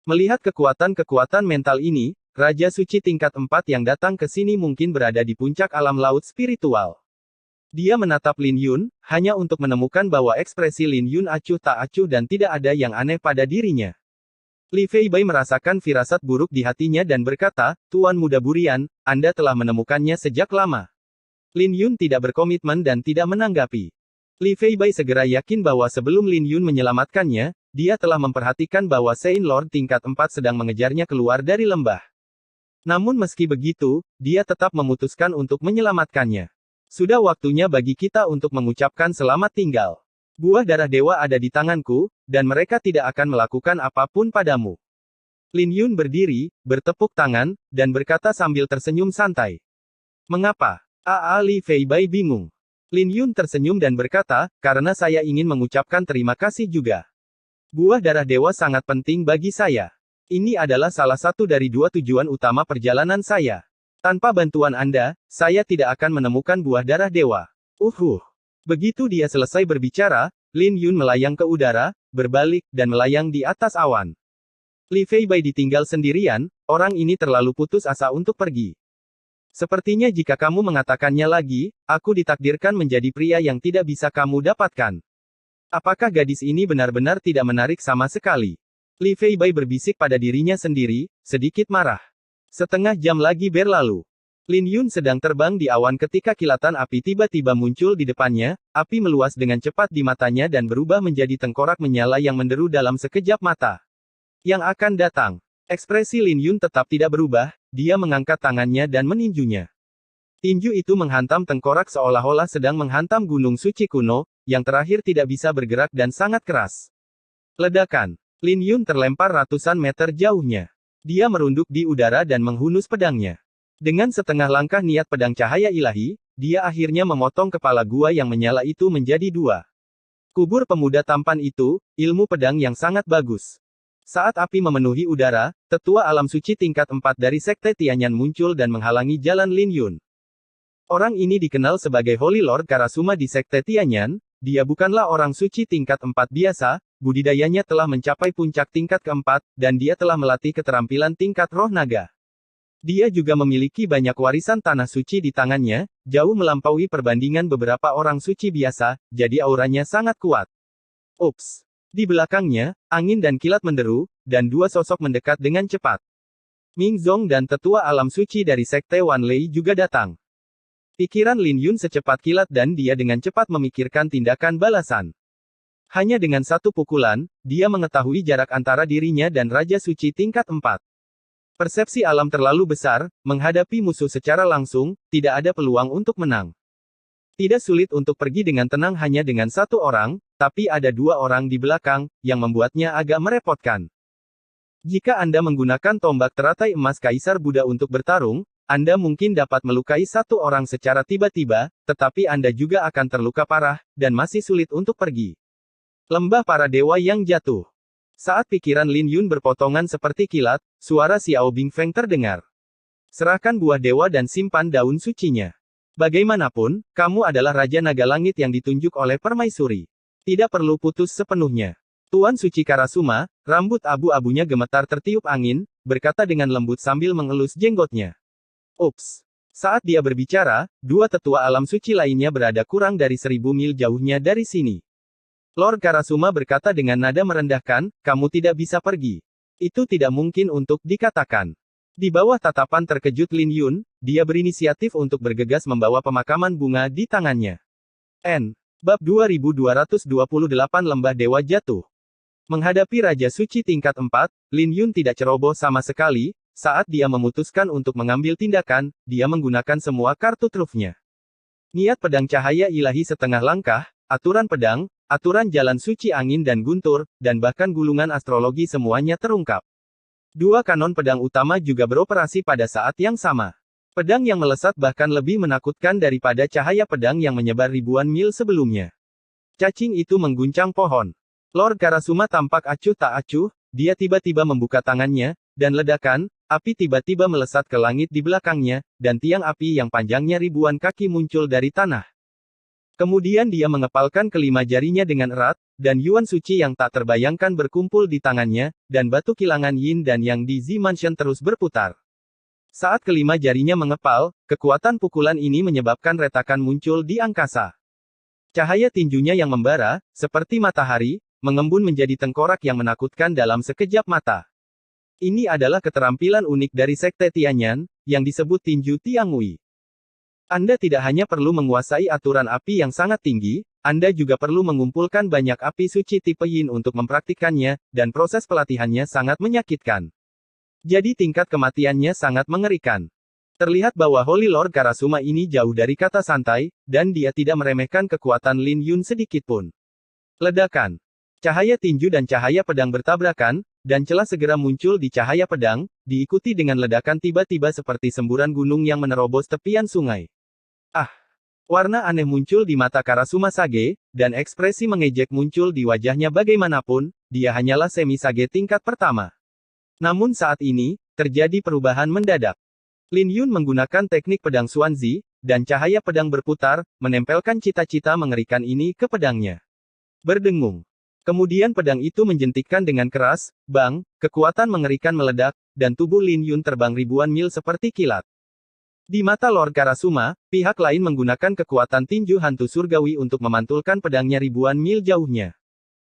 Melihat kekuatan-kekuatan mental ini, Raja Suci tingkat 4 yang datang ke sini mungkin berada di puncak alam laut spiritual. Dia menatap Lin Yun, hanya untuk menemukan bahwa ekspresi Lin Yun acuh tak acuh dan tidak ada yang aneh pada dirinya. Li Feibai merasakan firasat buruk di hatinya dan berkata, Tuan Muda Burian, Anda telah menemukannya sejak lama. Lin Yun tidak berkomitmen dan tidak menanggapi. Li Feibai segera yakin bahwa sebelum Lin Yun menyelamatkannya, dia telah memperhatikan bahwa Saint Lord tingkat 4 sedang mengejarnya keluar dari lembah. Namun meski begitu, dia tetap memutuskan untuk menyelamatkannya. Sudah waktunya bagi kita untuk mengucapkan selamat tinggal. Buah darah dewa ada di tanganku, dan mereka tidak akan melakukan apapun padamu. Lin Yun berdiri, bertepuk tangan, dan berkata sambil tersenyum santai. Mengapa? Li Feibai bingung. Lin Yun tersenyum dan berkata, karena saya ingin mengucapkan terima kasih juga. Buah darah dewa sangat penting bagi saya. Ini adalah salah satu dari 2 tujuan utama perjalanan saya. Tanpa bantuan Anda, saya tidak akan menemukan buah darah dewa. Begitu dia selesai berbicara, Lin Yun melayang ke udara, berbalik, dan melayang di atas awan. Li Feibai ditinggal sendirian, orang ini terlalu putus asa untuk pergi. Sepertinya jika kamu mengatakannya lagi, aku ditakdirkan menjadi pria yang tidak bisa kamu dapatkan. Apakah gadis ini benar-benar tidak menarik sama sekali? Li Feibai berbisik pada dirinya sendiri, sedikit marah. Setengah jam lagi berlalu. Lin Yun sedang terbang di awan ketika kilatan api tiba-tiba muncul di depannya, api meluas dengan cepat di matanya dan berubah menjadi tengkorak menyala yang menderu dalam sekejap mata. Yang akan datang. Ekspresi Lin Yun tetap tidak berubah, dia mengangkat tangannya dan meninjunya. Tinju itu menghantam tengkorak seolah-olah sedang menghantam gunung suci kuno, yang terakhir tidak bisa bergerak dan sangat keras. Ledakan. Lin Yun terlempar ratusan meter jauhnya. Dia merunduk di udara dan menghunus pedangnya. Dengan setengah langkah niat pedang cahaya ilahi, dia akhirnya memotong kepala gua yang menyala itu menjadi 2. Kubur pemuda tampan itu, ilmu pedang yang sangat bagus. Saat api memenuhi udara, tetua alam suci tingkat 4 dari Sekte Tianyan muncul dan menghalangi jalan Lin Yun. Orang ini dikenal sebagai Holy Lord Karasuma di Sekte Tianyan, dia bukanlah orang suci tingkat 4 biasa, budidayanya telah mencapai puncak tingkat keempat, dan dia telah melatih keterampilan tingkat roh naga. Dia juga memiliki banyak warisan tanah suci di tangannya, jauh melampaui perbandingan beberapa orang suci biasa, jadi auranya sangat kuat. Ups. Di belakangnya, angin dan kilat menderu, dan 2 sosok mendekat dengan cepat. Ming Zong dan tetua alam suci dari Sekte Wan Lei juga datang. Pikiran Lin Yun secepat kilat dan dia dengan cepat memikirkan tindakan balasan. Hanya dengan 1 pukulan, dia mengetahui jarak antara dirinya dan Raja Suci tingkat 4. Persepsi alam terlalu besar, menghadapi musuh secara langsung, tidak ada peluang untuk menang. Tidak sulit untuk pergi dengan tenang hanya dengan 1 orang, tapi ada 2 orang di belakang, yang membuatnya agak merepotkan. Jika Anda menggunakan tombak teratai emas Kaisar Buddha untuk bertarung, Anda mungkin dapat melukai 1 orang secara tiba-tiba, tetapi Anda juga akan terluka parah, dan masih sulit untuk pergi. Lembah para dewa yang jatuh. Saat pikiran Lin Yun berpotongan seperti kilat, suara Xiao Bingfeng terdengar. Serahkan buah dewa dan simpan daun sucinya. Bagaimanapun, kamu adalah Raja Naga Langit yang ditunjuk oleh Permaisuri. Tidak perlu putus sepenuhnya. Tuan Suci Karasuma, rambut abu-abunya gemetar tertiup angin, berkata dengan lembut sambil mengelus jenggotnya. Ups. Saat dia berbicara, 2 tetua alam suci lainnya berada kurang dari 1000 mil jauhnya dari sini. Lord Karasuma berkata dengan nada merendahkan, kamu tidak bisa pergi. Itu tidak mungkin untuk dikatakan. Di bawah tatapan terkejut Lin Yun, dia berinisiatif untuk bergegas membawa pemakaman bunga di tangannya. Bab 2228 Lembah Dewa Jatuh. Menghadapi Raja Suci tingkat 4, Lin Yun tidak ceroboh sama sekali, saat dia memutuskan untuk mengambil tindakan, dia menggunakan semua kartu trufnya. Niat pedang cahaya ilahi setengah langkah, aturan pedang, aturan jalan suci angin dan guntur, dan bahkan gulungan astrologi semuanya terungkap. 2 kanon pedang utama juga beroperasi pada saat yang sama. Pedang yang melesat bahkan lebih menakutkan daripada cahaya pedang yang menyebar ribuan mil sebelumnya. Cacing itu mengguncang pohon. Lord Karasuma tampak acuh tak acuh, dia tiba-tiba membuka tangannya, dan ledakan, api tiba-tiba melesat ke langit di belakangnya, dan tiang api yang panjangnya ribuan kaki muncul dari tanah. Kemudian dia mengepalkan kelima jarinya dengan erat, dan Yuan Suci yang tak terbayangkan berkumpul di tangannya, dan batu kilangan Yin dan Yang di Zi Mansion terus berputar. Saat kelima jarinya mengepal, kekuatan pukulan ini menyebabkan retakan muncul di angkasa. Cahaya tinjunya yang membara, seperti matahari, mengembun menjadi tengkorak yang menakutkan dalam sekejap mata. Ini adalah keterampilan unik dari Sekte Tianyan, yang disebut tinju Tiangui. Anda tidak hanya perlu menguasai aturan api yang sangat tinggi, Anda juga perlu mengumpulkan banyak api suci tipe Yin untuk mempraktikkannya, dan proses pelatihannya sangat menyakitkan. Jadi tingkat kematiannya sangat mengerikan. Terlihat bahwa Holy Lord Karasuma ini jauh dari kata santai, dan dia tidak meremehkan kekuatan Lin Yun sedikitpun. Ledakan. Cahaya tinju dan cahaya pedang bertabrakan, dan celah segera muncul di cahaya pedang, diikuti dengan ledakan tiba-tiba seperti semburan gunung yang menerobos tepian sungai. Ah! Warna aneh muncul di mata Karasuma Sage, dan ekspresi mengejek muncul di wajahnya bagaimanapun, dia hanyalah semi-sage tingkat pertama. Namun saat ini, terjadi perubahan mendadak. Lin Yun menggunakan teknik pedang Xuanzi, dan cahaya pedang berputar, menempelkan cita-cita mengerikan ini ke pedangnya. Berdengung. Kemudian pedang itu menjentikkan dengan keras, bang, kekuatan mengerikan meledak, dan tubuh Lin Yun terbang ribuan mil seperti kilat. Di mata Lord Karasuma, pihak lain menggunakan kekuatan tinju hantu surgawi untuk memantulkan pedangnya ribuan mil jauhnya.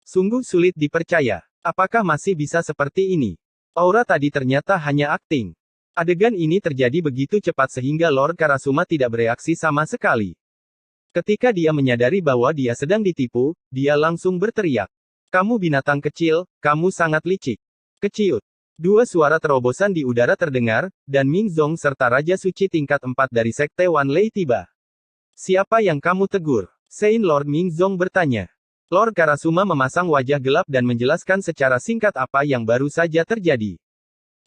Sungguh sulit dipercaya. Apakah masih bisa seperti ini? Aura tadi ternyata hanya akting. Adegan ini terjadi begitu cepat sehingga Lord Karasuma tidak bereaksi sama sekali. Ketika dia menyadari bahwa dia sedang ditipu, dia langsung berteriak. Kamu binatang kecil, kamu sangat licik. Keciut. Dua suara terobosan di udara terdengar, dan Ming Zong serta Raja Suci tingkat 4 dari Sekte Wan Lei tiba. Siapa yang kamu tegur? Saint Lord Ming Zong bertanya. Lord Karasuma memasang wajah gelap dan menjelaskan secara singkat apa yang baru saja terjadi.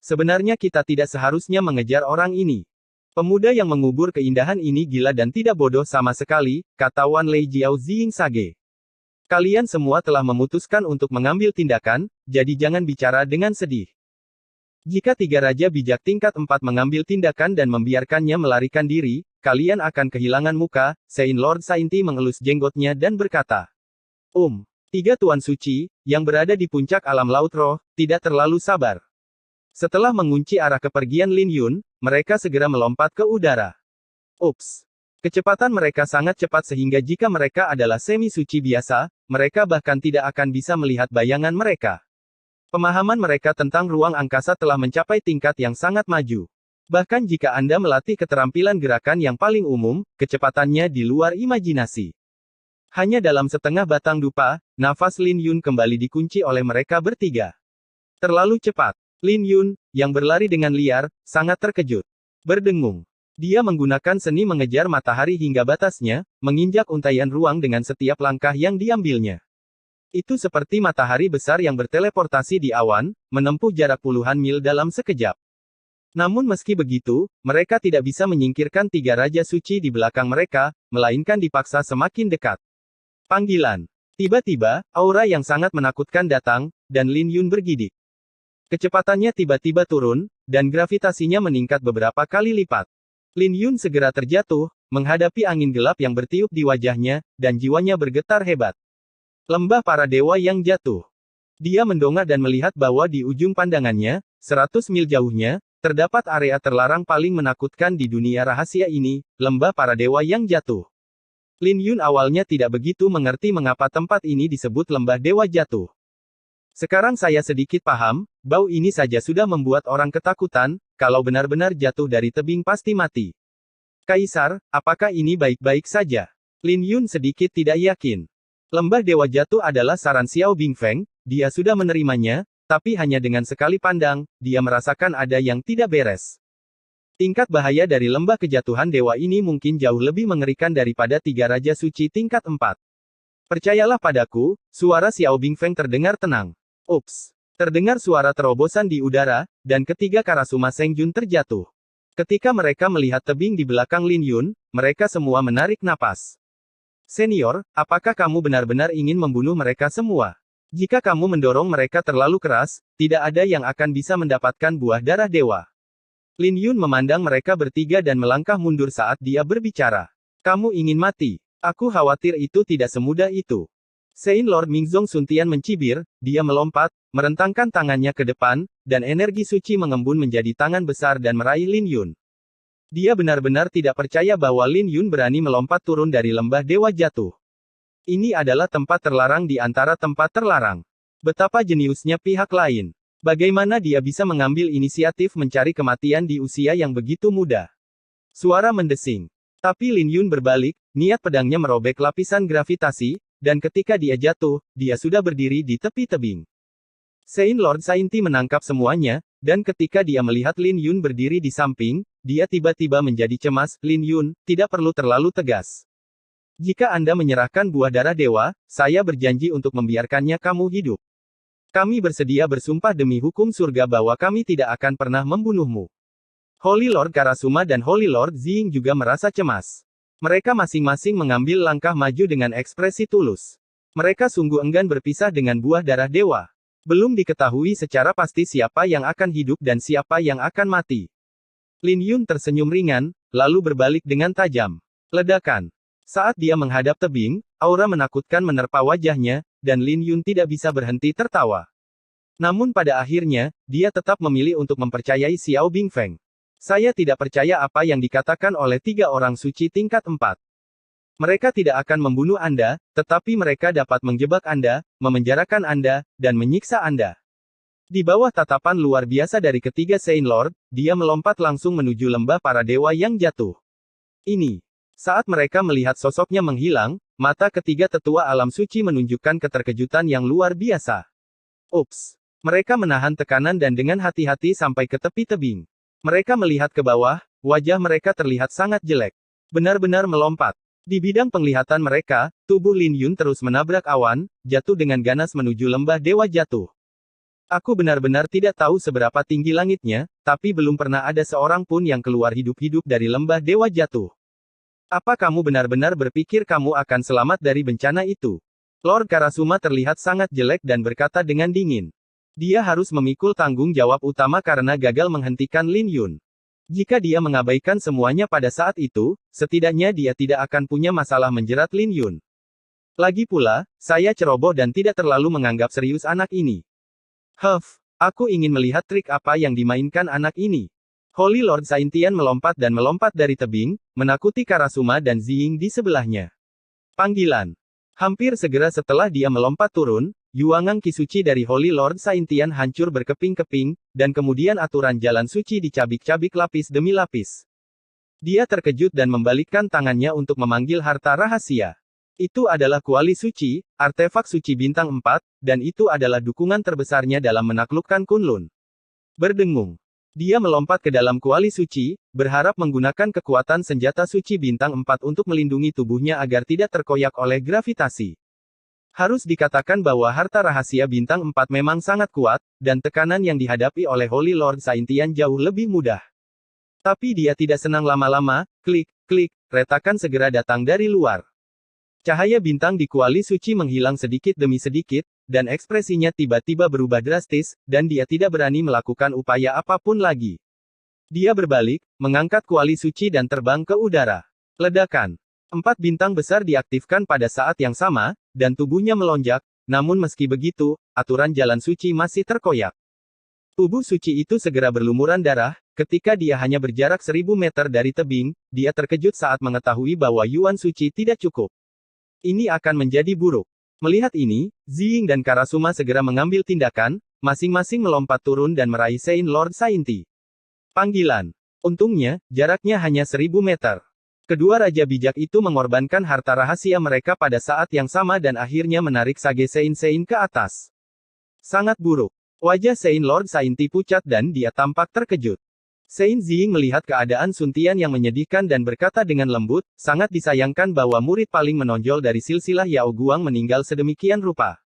Sebenarnya kita tidak seharusnya mengejar orang ini. Pemuda yang mengubur keindahan ini gila dan tidak bodoh sama sekali, kata Wan Lei Jiao Ziying Sage. Kalian semua telah memutuskan untuk mengambil tindakan, jadi jangan bicara dengan sedih. Jika tiga raja bijak tingkat 4 mengambil tindakan dan membiarkannya melarikan diri, kalian akan kehilangan muka. Saint Lord Sainti mengelus jenggotnya dan berkata. Tiga tuan suci, yang berada di puncak alam laut roh, tidak terlalu sabar. Setelah mengunci arah kepergian Lin Yun, mereka segera melompat ke udara. Kecepatan mereka sangat cepat sehingga jika mereka adalah semi-suci biasa, mereka bahkan tidak akan bisa melihat bayangan mereka. Pemahaman mereka tentang ruang angkasa telah mencapai tingkat yang sangat maju. Bahkan jika Anda melatih keterampilan gerakan yang paling umum, kecepatannya di luar imajinasi. Hanya dalam setengah batang dupa, nafas Lin Yun kembali dikunci oleh mereka bertiga. Terlalu cepat. Lin Yun, yang berlari dengan liar, sangat terkejut. Berdengung. Dia menggunakan seni mengejar matahari hingga batasnya, menginjak untaian ruang dengan setiap langkah yang diambilnya. Itu seperti matahari besar yang berteleportasi di awan, menempuh jarak puluhan mil dalam sekejap. Namun meski begitu, mereka tidak bisa menyingkirkan tiga raja suci di belakang mereka, melainkan dipaksa semakin dekat. Panggilan. Tiba-tiba, aura yang sangat menakutkan datang, dan Lin Yun bergidik. Kecepatannya tiba-tiba turun, dan gravitasinya meningkat beberapa kali lipat. Lin Yun segera terjatuh, menghadapi angin gelap yang bertiup di wajahnya, dan jiwanya bergetar hebat. Lembah para dewa yang jatuh. Dia mendongak dan melihat bahwa di ujung pandangannya, 100 mil jauhnya, terdapat area terlarang paling menakutkan di dunia rahasia ini, lembah para dewa yang jatuh. Lin Yun awalnya tidak begitu mengerti mengapa tempat ini disebut lembah dewa jatuh. Sekarang saya sedikit paham, bau ini saja sudah membuat orang ketakutan, kalau benar-benar jatuh dari tebing pasti mati. Kaisar, apakah ini baik-baik saja? Lin Yun sedikit tidak yakin. Lembah Dewa Jatuh adalah saran Xiao Bingfeng, dia sudah menerimanya, tapi hanya dengan sekali pandang, dia merasakan ada yang tidak beres. Tingkat bahaya dari lembah kejatuhan dewa ini mungkin jauh lebih mengerikan daripada tiga raja suci tingkat 4. Percayalah padaku, suara Xiao Bingfeng terdengar tenang. Terdengar suara terobosan di udara, dan ketiga Karasuma Sengjun terjatuh. Ketika mereka melihat tebing di belakang Lin Yun, mereka semua menarik napas. Senior, apakah kamu benar-benar ingin membunuh mereka semua? Jika kamu mendorong mereka terlalu keras, tidak ada yang akan bisa mendapatkan buah darah dewa. Lin Yun memandang mereka bertiga dan melangkah mundur saat dia berbicara. Kamu ingin mati? Aku khawatir itu tidak semudah itu. Saint Lord Mingzong Suntian mencibir, dia melompat, merentangkan tangannya ke depan, dan energi suci mengembun menjadi tangan besar dan meraih Lin Yun. Dia benar-benar tidak percaya bahwa Lin Yun berani melompat turun dari lembah Dewa Jatuh. Ini adalah tempat terlarang di antara tempat terlarang. Betapa jeniusnya pihak lain. Bagaimana dia bisa mengambil inisiatif mencari kematian di usia yang begitu muda? Suara mendesing. Tapi Lin Yun berbalik, niat pedangnya merobek lapisan gravitasi, dan ketika dia jatuh, dia sudah berdiri di tepi tebing. Saint Lord Sainti menangkap semuanya, dan ketika dia melihat Lin Yun berdiri di samping, dia tiba-tiba menjadi cemas. Lin Yun, tidak perlu terlalu tegas. Jika Anda menyerahkan buah darah dewa, saya berjanji untuk membiarkannya kamu hidup. Kami bersedia bersumpah demi hukum surga bahwa kami tidak akan pernah membunuhmu. Holy Lord Karasuma dan Holy Lord Ziying juga merasa cemas. Mereka masing-masing mengambil langkah maju dengan ekspresi tulus. Mereka sungguh enggan berpisah dengan buah darah dewa. Belum diketahui secara pasti siapa yang akan hidup dan siapa yang akan mati. Lin Yun tersenyum ringan, lalu berbalik dengan tajam. Ledakan. Saat dia menghadap tebing, aura menakutkan menerpa wajahnya, dan Lin Yun tidak bisa berhenti tertawa. Namun pada akhirnya, dia tetap memilih untuk mempercayai Xiao Bingfeng. Saya tidak percaya apa yang dikatakan oleh 3 orang suci tingkat 4. Mereka tidak akan membunuh Anda, tetapi mereka dapat menjebak Anda, memenjarakan Anda, dan menyiksa Anda. Di bawah tatapan luar biasa dari ketiga Saint Lord, dia melompat langsung menuju lembah para dewa yang jatuh. Ini. Saat mereka melihat sosoknya menghilang, mata ketiga tetua alam suci menunjukkan keterkejutan yang luar biasa. Ups. Mereka menahan tekanan dan dengan hati-hati sampai ke tepi tebing. Mereka melihat ke bawah, wajah mereka terlihat sangat jelek. Benar-benar melompat. Di bidang penglihatan mereka, tubuh Lin Yun terus menabrak awan, jatuh dengan ganas menuju lembah dewa jatuh. Aku benar-benar tidak tahu seberapa tinggi langitnya, tapi belum pernah ada seorang pun yang keluar hidup-hidup dari lembah dewa jatuh. Apa kamu benar-benar berpikir kamu akan selamat dari bencana itu? Lord Karasuma terlihat sangat jelek dan berkata dengan dingin. Dia harus memikul tanggung jawab utama karena gagal menghentikan Lin Yun. Jika dia mengabaikan semuanya pada saat itu, setidaknya dia tidak akan punya masalah menjerat Lin Yun. Lagi pula, saya ceroboh dan tidak terlalu menganggap serius anak ini. Aku ingin melihat trik apa yang dimainkan anak ini. Holy Lord Saintian melompat dan melompat dari tebing, menakuti Karasuma dan Ziying di sebelahnya. Panggilan. Hampir segera setelah dia melompat turun, Yuangang Kisuci dari Holy Lord Saintian hancur berkeping-keping, dan kemudian aturan jalan suci dicabik-cabik lapis demi lapis. Dia terkejut dan membalikkan tangannya untuk memanggil harta rahasia. Itu adalah kuali suci, artefak suci bintang 4, dan itu adalah dukungan terbesarnya dalam menaklukkan Kunlun. Berdengung. Dia melompat ke dalam kuali suci, berharap menggunakan kekuatan senjata suci bintang 4 untuk melindungi tubuhnya agar tidak terkoyak oleh gravitasi. Harus dikatakan bahwa harta rahasia bintang 4 memang sangat kuat, dan tekanan yang dihadapi oleh Holy Lord Saintian jauh lebih mudah. Tapi dia tidak senang lama-lama, klik, retakan segera datang dari luar. Cahaya bintang di kuali suci menghilang sedikit demi sedikit, dan ekspresinya tiba-tiba berubah drastis, dan dia tidak berani melakukan upaya apapun lagi. Dia berbalik, mengangkat kuali suci dan terbang ke udara. Ledakan. 4 bintang besar diaktifkan pada saat yang sama, dan tubuhnya melonjak, namun meski begitu, aturan jalan suci masih terkoyak. Tubuh suci itu segera berlumuran darah, ketika dia hanya berjarak 1000 meter dari tebing, dia terkejut saat mengetahui bahwa Yuan suci tidak cukup. Ini akan menjadi buruk. Melihat ini, Ziying dan Karasuma segera mengambil tindakan, masing-masing melompat turun dan meraih Saint Lord Sainti. Panggilan. Untungnya, jaraknya hanya 1000 meter. Kedua raja bijak itu mengorbankan harta rahasia mereka pada saat yang sama dan akhirnya menarik Sage Saint ke atas. Sangat buruk. Wajah Saint Lord Sainti pucat dan dia tampak terkejut. Saint Ziying melihat keadaan Suntian yang menyedihkan dan berkata dengan lembut, sangat disayangkan bahwa murid paling menonjol dari silsilah Yao Guang meninggal sedemikian rupa.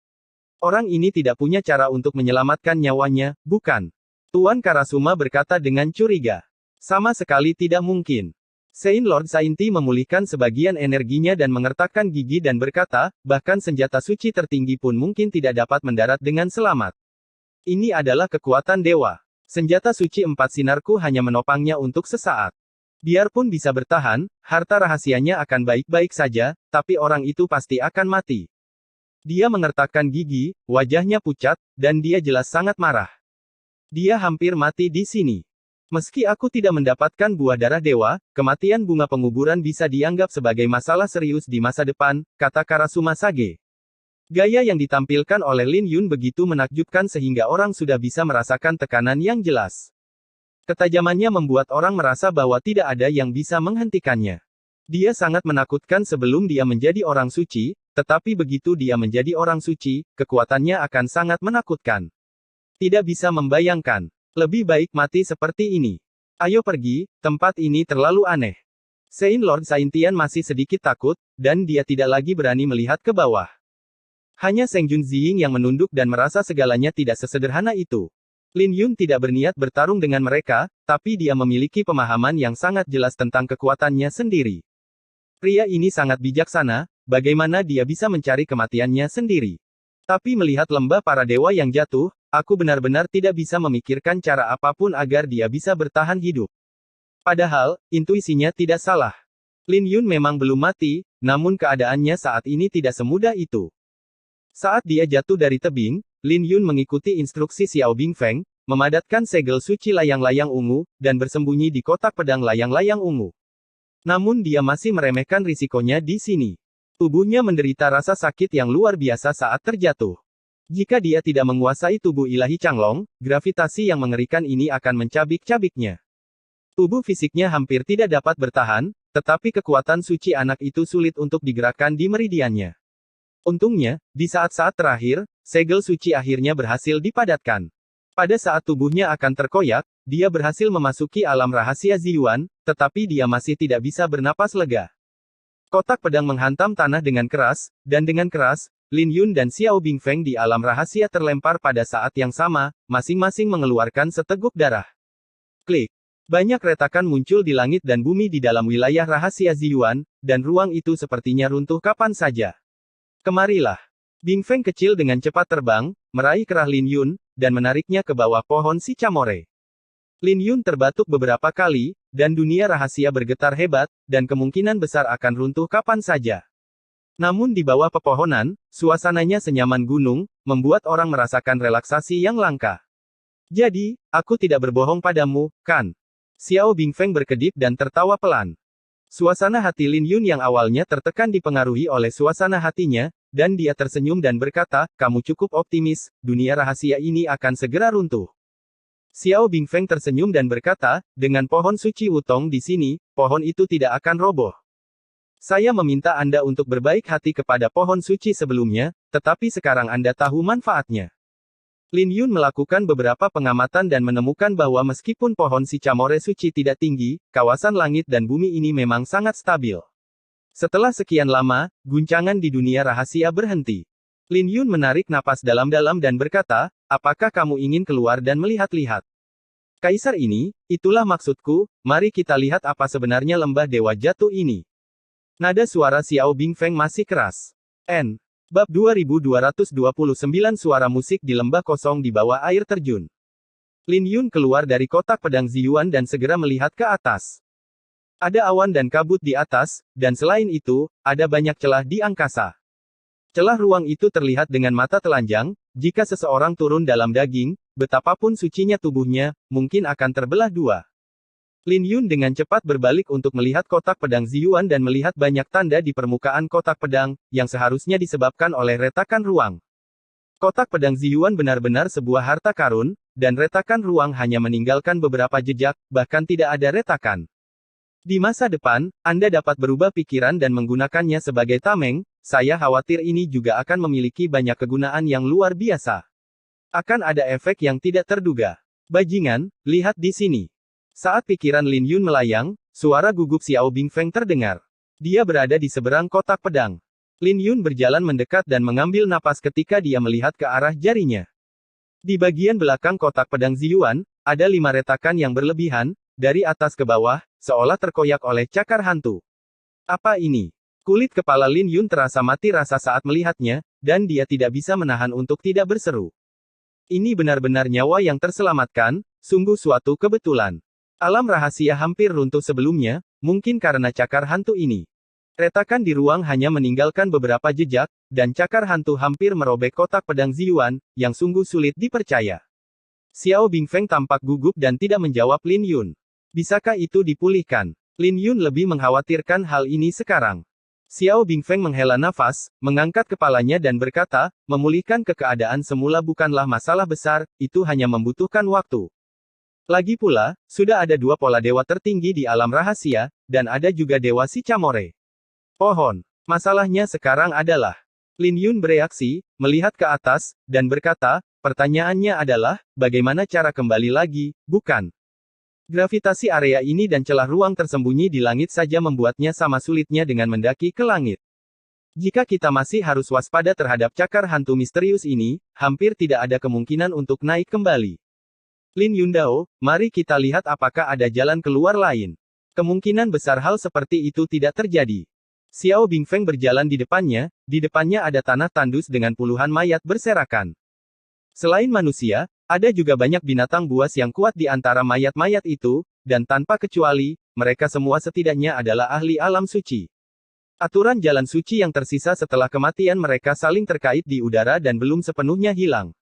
Orang ini tidak punya cara untuk menyelamatkan nyawanya, bukan? Tuan Karasuma berkata dengan curiga. Sama sekali tidak mungkin. Saint Lord Sainti memulihkan sebagian energinya dan mengertakkan gigi dan berkata, bahkan senjata suci tertinggi pun mungkin tidak dapat mendarat dengan selamat. Ini adalah kekuatan dewa. Senjata suci 4 sinarku hanya menopangnya untuk sesaat. Biarpun bisa bertahan, harta rahasianya akan baik-baik saja, tapi orang itu pasti akan mati. Dia mengertakkan gigi, wajahnya pucat, dan dia jelas sangat marah. Dia hampir mati di sini. Meski aku tidak mendapatkan buah darah dewa, kematian bunga penguburan bisa dianggap sebagai masalah serius di masa depan, kata Karasuma Sage. Gaya yang ditampilkan oleh Lin Yun begitu menakjubkan sehingga orang sudah bisa merasakan tekanan yang jelas. Ketajamannya membuat orang merasa bahwa tidak ada yang bisa menghentikannya. Dia sangat menakutkan sebelum dia menjadi orang suci, tetapi begitu dia menjadi orang suci, kekuatannya akan sangat menakutkan. Tidak bisa membayangkan. Lebih baik mati seperti ini. Ayo pergi, tempat ini terlalu aneh. Saint Lord Saintian masih sedikit takut, dan dia tidak lagi berani melihat ke bawah. Hanya Seng Junziying yang menunduk dan merasa segalanya tidak sesederhana itu. Lin Yun tidak berniat bertarung dengan mereka, tapi dia memiliki pemahaman yang sangat jelas tentang kekuatannya sendiri. Pria ini sangat bijaksana, bagaimana dia bisa mencari kematiannya sendiri. Tapi melihat lembah para dewa yang jatuh, aku benar-benar tidak bisa memikirkan cara apapun agar dia bisa bertahan hidup. Padahal, intuisinya tidak salah. Lin Yun memang belum mati, namun keadaannya saat ini tidak semudah itu. Saat dia jatuh dari tebing, Lin Yun mengikuti instruksi Xiao Bingfeng, memadatkan segel suci layang-layang ungu, dan bersembunyi di kotak pedang layang-layang ungu. Namun dia masih meremehkan risikonya di sini. Tubuhnya menderita rasa sakit yang luar biasa saat terjatuh. Jika dia tidak menguasai tubuh ilahi Changlong, gravitasi yang mengerikan ini akan mencabik-cabiknya. Tubuh fisiknya hampir tidak dapat bertahan, tetapi kekuatan suci anak itu sulit untuk digerakkan di meridiannya. Untungnya, di saat-saat terakhir, segel suci akhirnya berhasil dipadatkan. Pada saat tubuhnya akan terkoyak, dia berhasil memasuki alam rahasia Ziyuan, tetapi dia masih tidak bisa bernapas lega. Kotak pedang menghantam tanah dengan keras, dan dengan keras, Lin Yun dan Xiao Bingfeng di alam rahasia terlempar pada saat yang sama, masing-masing mengeluarkan seteguk darah. Klik. Banyak retakan muncul di langit dan bumi di dalam wilayah rahasia Ziyuan, dan ruang itu sepertinya runtuh kapan saja. Kemarilah. Bingfeng kecil dengan cepat terbang, meraih kerah Lin Yun, dan menariknya ke bawah pohon si Camore. Lin Yun terbatuk beberapa kali, dan dunia rahasia bergetar hebat, dan kemungkinan besar akan runtuh kapan saja. Namun di bawah pepohonan, suasananya senyaman gunung, membuat orang merasakan relaksasi yang langka. Jadi, aku tidak berbohong padamu, kan? Xiao Bingfeng berkedip dan tertawa pelan. Suasana hati Lin Yun yang awalnya tertekan dipengaruhi oleh suasana hatinya, dan dia tersenyum dan berkata, kamu cukup optimis, dunia rahasia ini akan segera runtuh. Xiao Bingfeng tersenyum dan berkata, dengan pohon suci Wutong di sini, pohon itu tidak akan roboh. Saya meminta Anda untuk berbaik hati kepada pohon suci sebelumnya, tetapi sekarang Anda tahu manfaatnya. Lin Yun melakukan beberapa pengamatan dan menemukan bahwa meskipun pohon si Camore suci tidak tinggi, kawasan langit dan bumi ini memang sangat stabil. Setelah sekian lama, guncangan di dunia rahasia berhenti. Lin Yun menarik napas dalam-dalam dan berkata, apakah kamu ingin keluar dan melihat-lihat? Kaisar ini, itulah maksudku, mari kita lihat apa sebenarnya lembah dewa jatuh ini. Nada suara Xiao Bingfeng masih keras. Bab 2229 Suara musik di lembah kosong di bawah air terjun. Lin Yun keluar dari kotak pedang Ziyuan dan segera melihat ke atas. Ada awan dan kabut di atas, dan selain itu, ada banyak celah di angkasa. Celah ruang itu terlihat dengan mata telanjang, jika seseorang turun dalam daging, betapapun sucinya tubuhnya, mungkin akan terbelah dua. Lin Yun dengan cepat berbalik untuk melihat kotak pedang Ziyuan dan melihat banyak tanda di permukaan kotak pedang, yang seharusnya disebabkan oleh retakan ruang. Kotak pedang Ziyuan benar-benar sebuah harta karun, dan retakan ruang hanya meninggalkan beberapa jejak, bahkan tidak ada retakan. Di masa depan, Anda dapat berubah pikiran dan menggunakannya sebagai tameng, saya khawatir ini juga akan memiliki banyak kegunaan yang luar biasa. Akan ada efek yang tidak terduga. Bajingan, lihat di sini. Saat pikiran Lin Yun melayang, suara gugup Xiao Bingfeng terdengar. Dia berada di seberang kotak pedang. Lin Yun berjalan mendekat dan mengambil napas ketika dia melihat ke arah jarinya. Di bagian belakang kotak pedang Ziyuan, ada 5 retakan yang berlebihan, dari atas ke bawah, seolah terkoyak oleh cakar hantu. Apa ini? Kulit kepala Lin Yun terasa mati rasa saat melihatnya, dan dia tidak bisa menahan untuk tidak berseru. Ini benar-benar nyawa yang terselamatkan, sungguh suatu kebetulan. Alam rahasia hampir runtuh sebelumnya, mungkin karena cakar hantu ini. Retakan di ruang hanya meninggalkan beberapa jejak, dan cakar hantu hampir merobek kotak pedang Ziyuan, yang sungguh sulit dipercaya. Xiao Bingfeng tampak gugup dan tidak menjawab Lin Yun. Bisakah itu dipulihkan? Lin Yun lebih mengkhawatirkan hal ini sekarang. Xiao Bingfeng menghela nafas, mengangkat kepalanya dan berkata, memulihkan keadaan semula bukanlah masalah besar, itu hanya membutuhkan waktu. Lagi pula, sudah ada 2 pola dewa tertinggi di alam rahasia, dan ada juga Dewa Sicamore. Pohon. Masalahnya sekarang adalah, Lin Yun bereaksi, melihat ke atas, dan berkata, pertanyaannya adalah, bagaimana cara kembali lagi, bukan? Gravitasi area ini dan celah ruang tersembunyi di langit saja membuatnya sama sulitnya dengan mendaki ke langit. Jika kita masih harus waspada terhadap cakar hantu misterius ini, hampir tidak ada kemungkinan untuk naik kembali. Lin Yundao, mari kita lihat apakah ada jalan keluar lain. Kemungkinan besar hal seperti itu tidak terjadi. Xiao Bingfeng berjalan di depannya ada tanah tandus dengan puluhan mayat berserakan. Selain manusia, ada juga banyak binatang buas yang kuat di antara mayat-mayat itu, dan tanpa kecuali, mereka semua setidaknya adalah ahli alam suci. Aturan jalan suci yang tersisa setelah kematian mereka saling terkait di udara dan belum sepenuhnya hilang.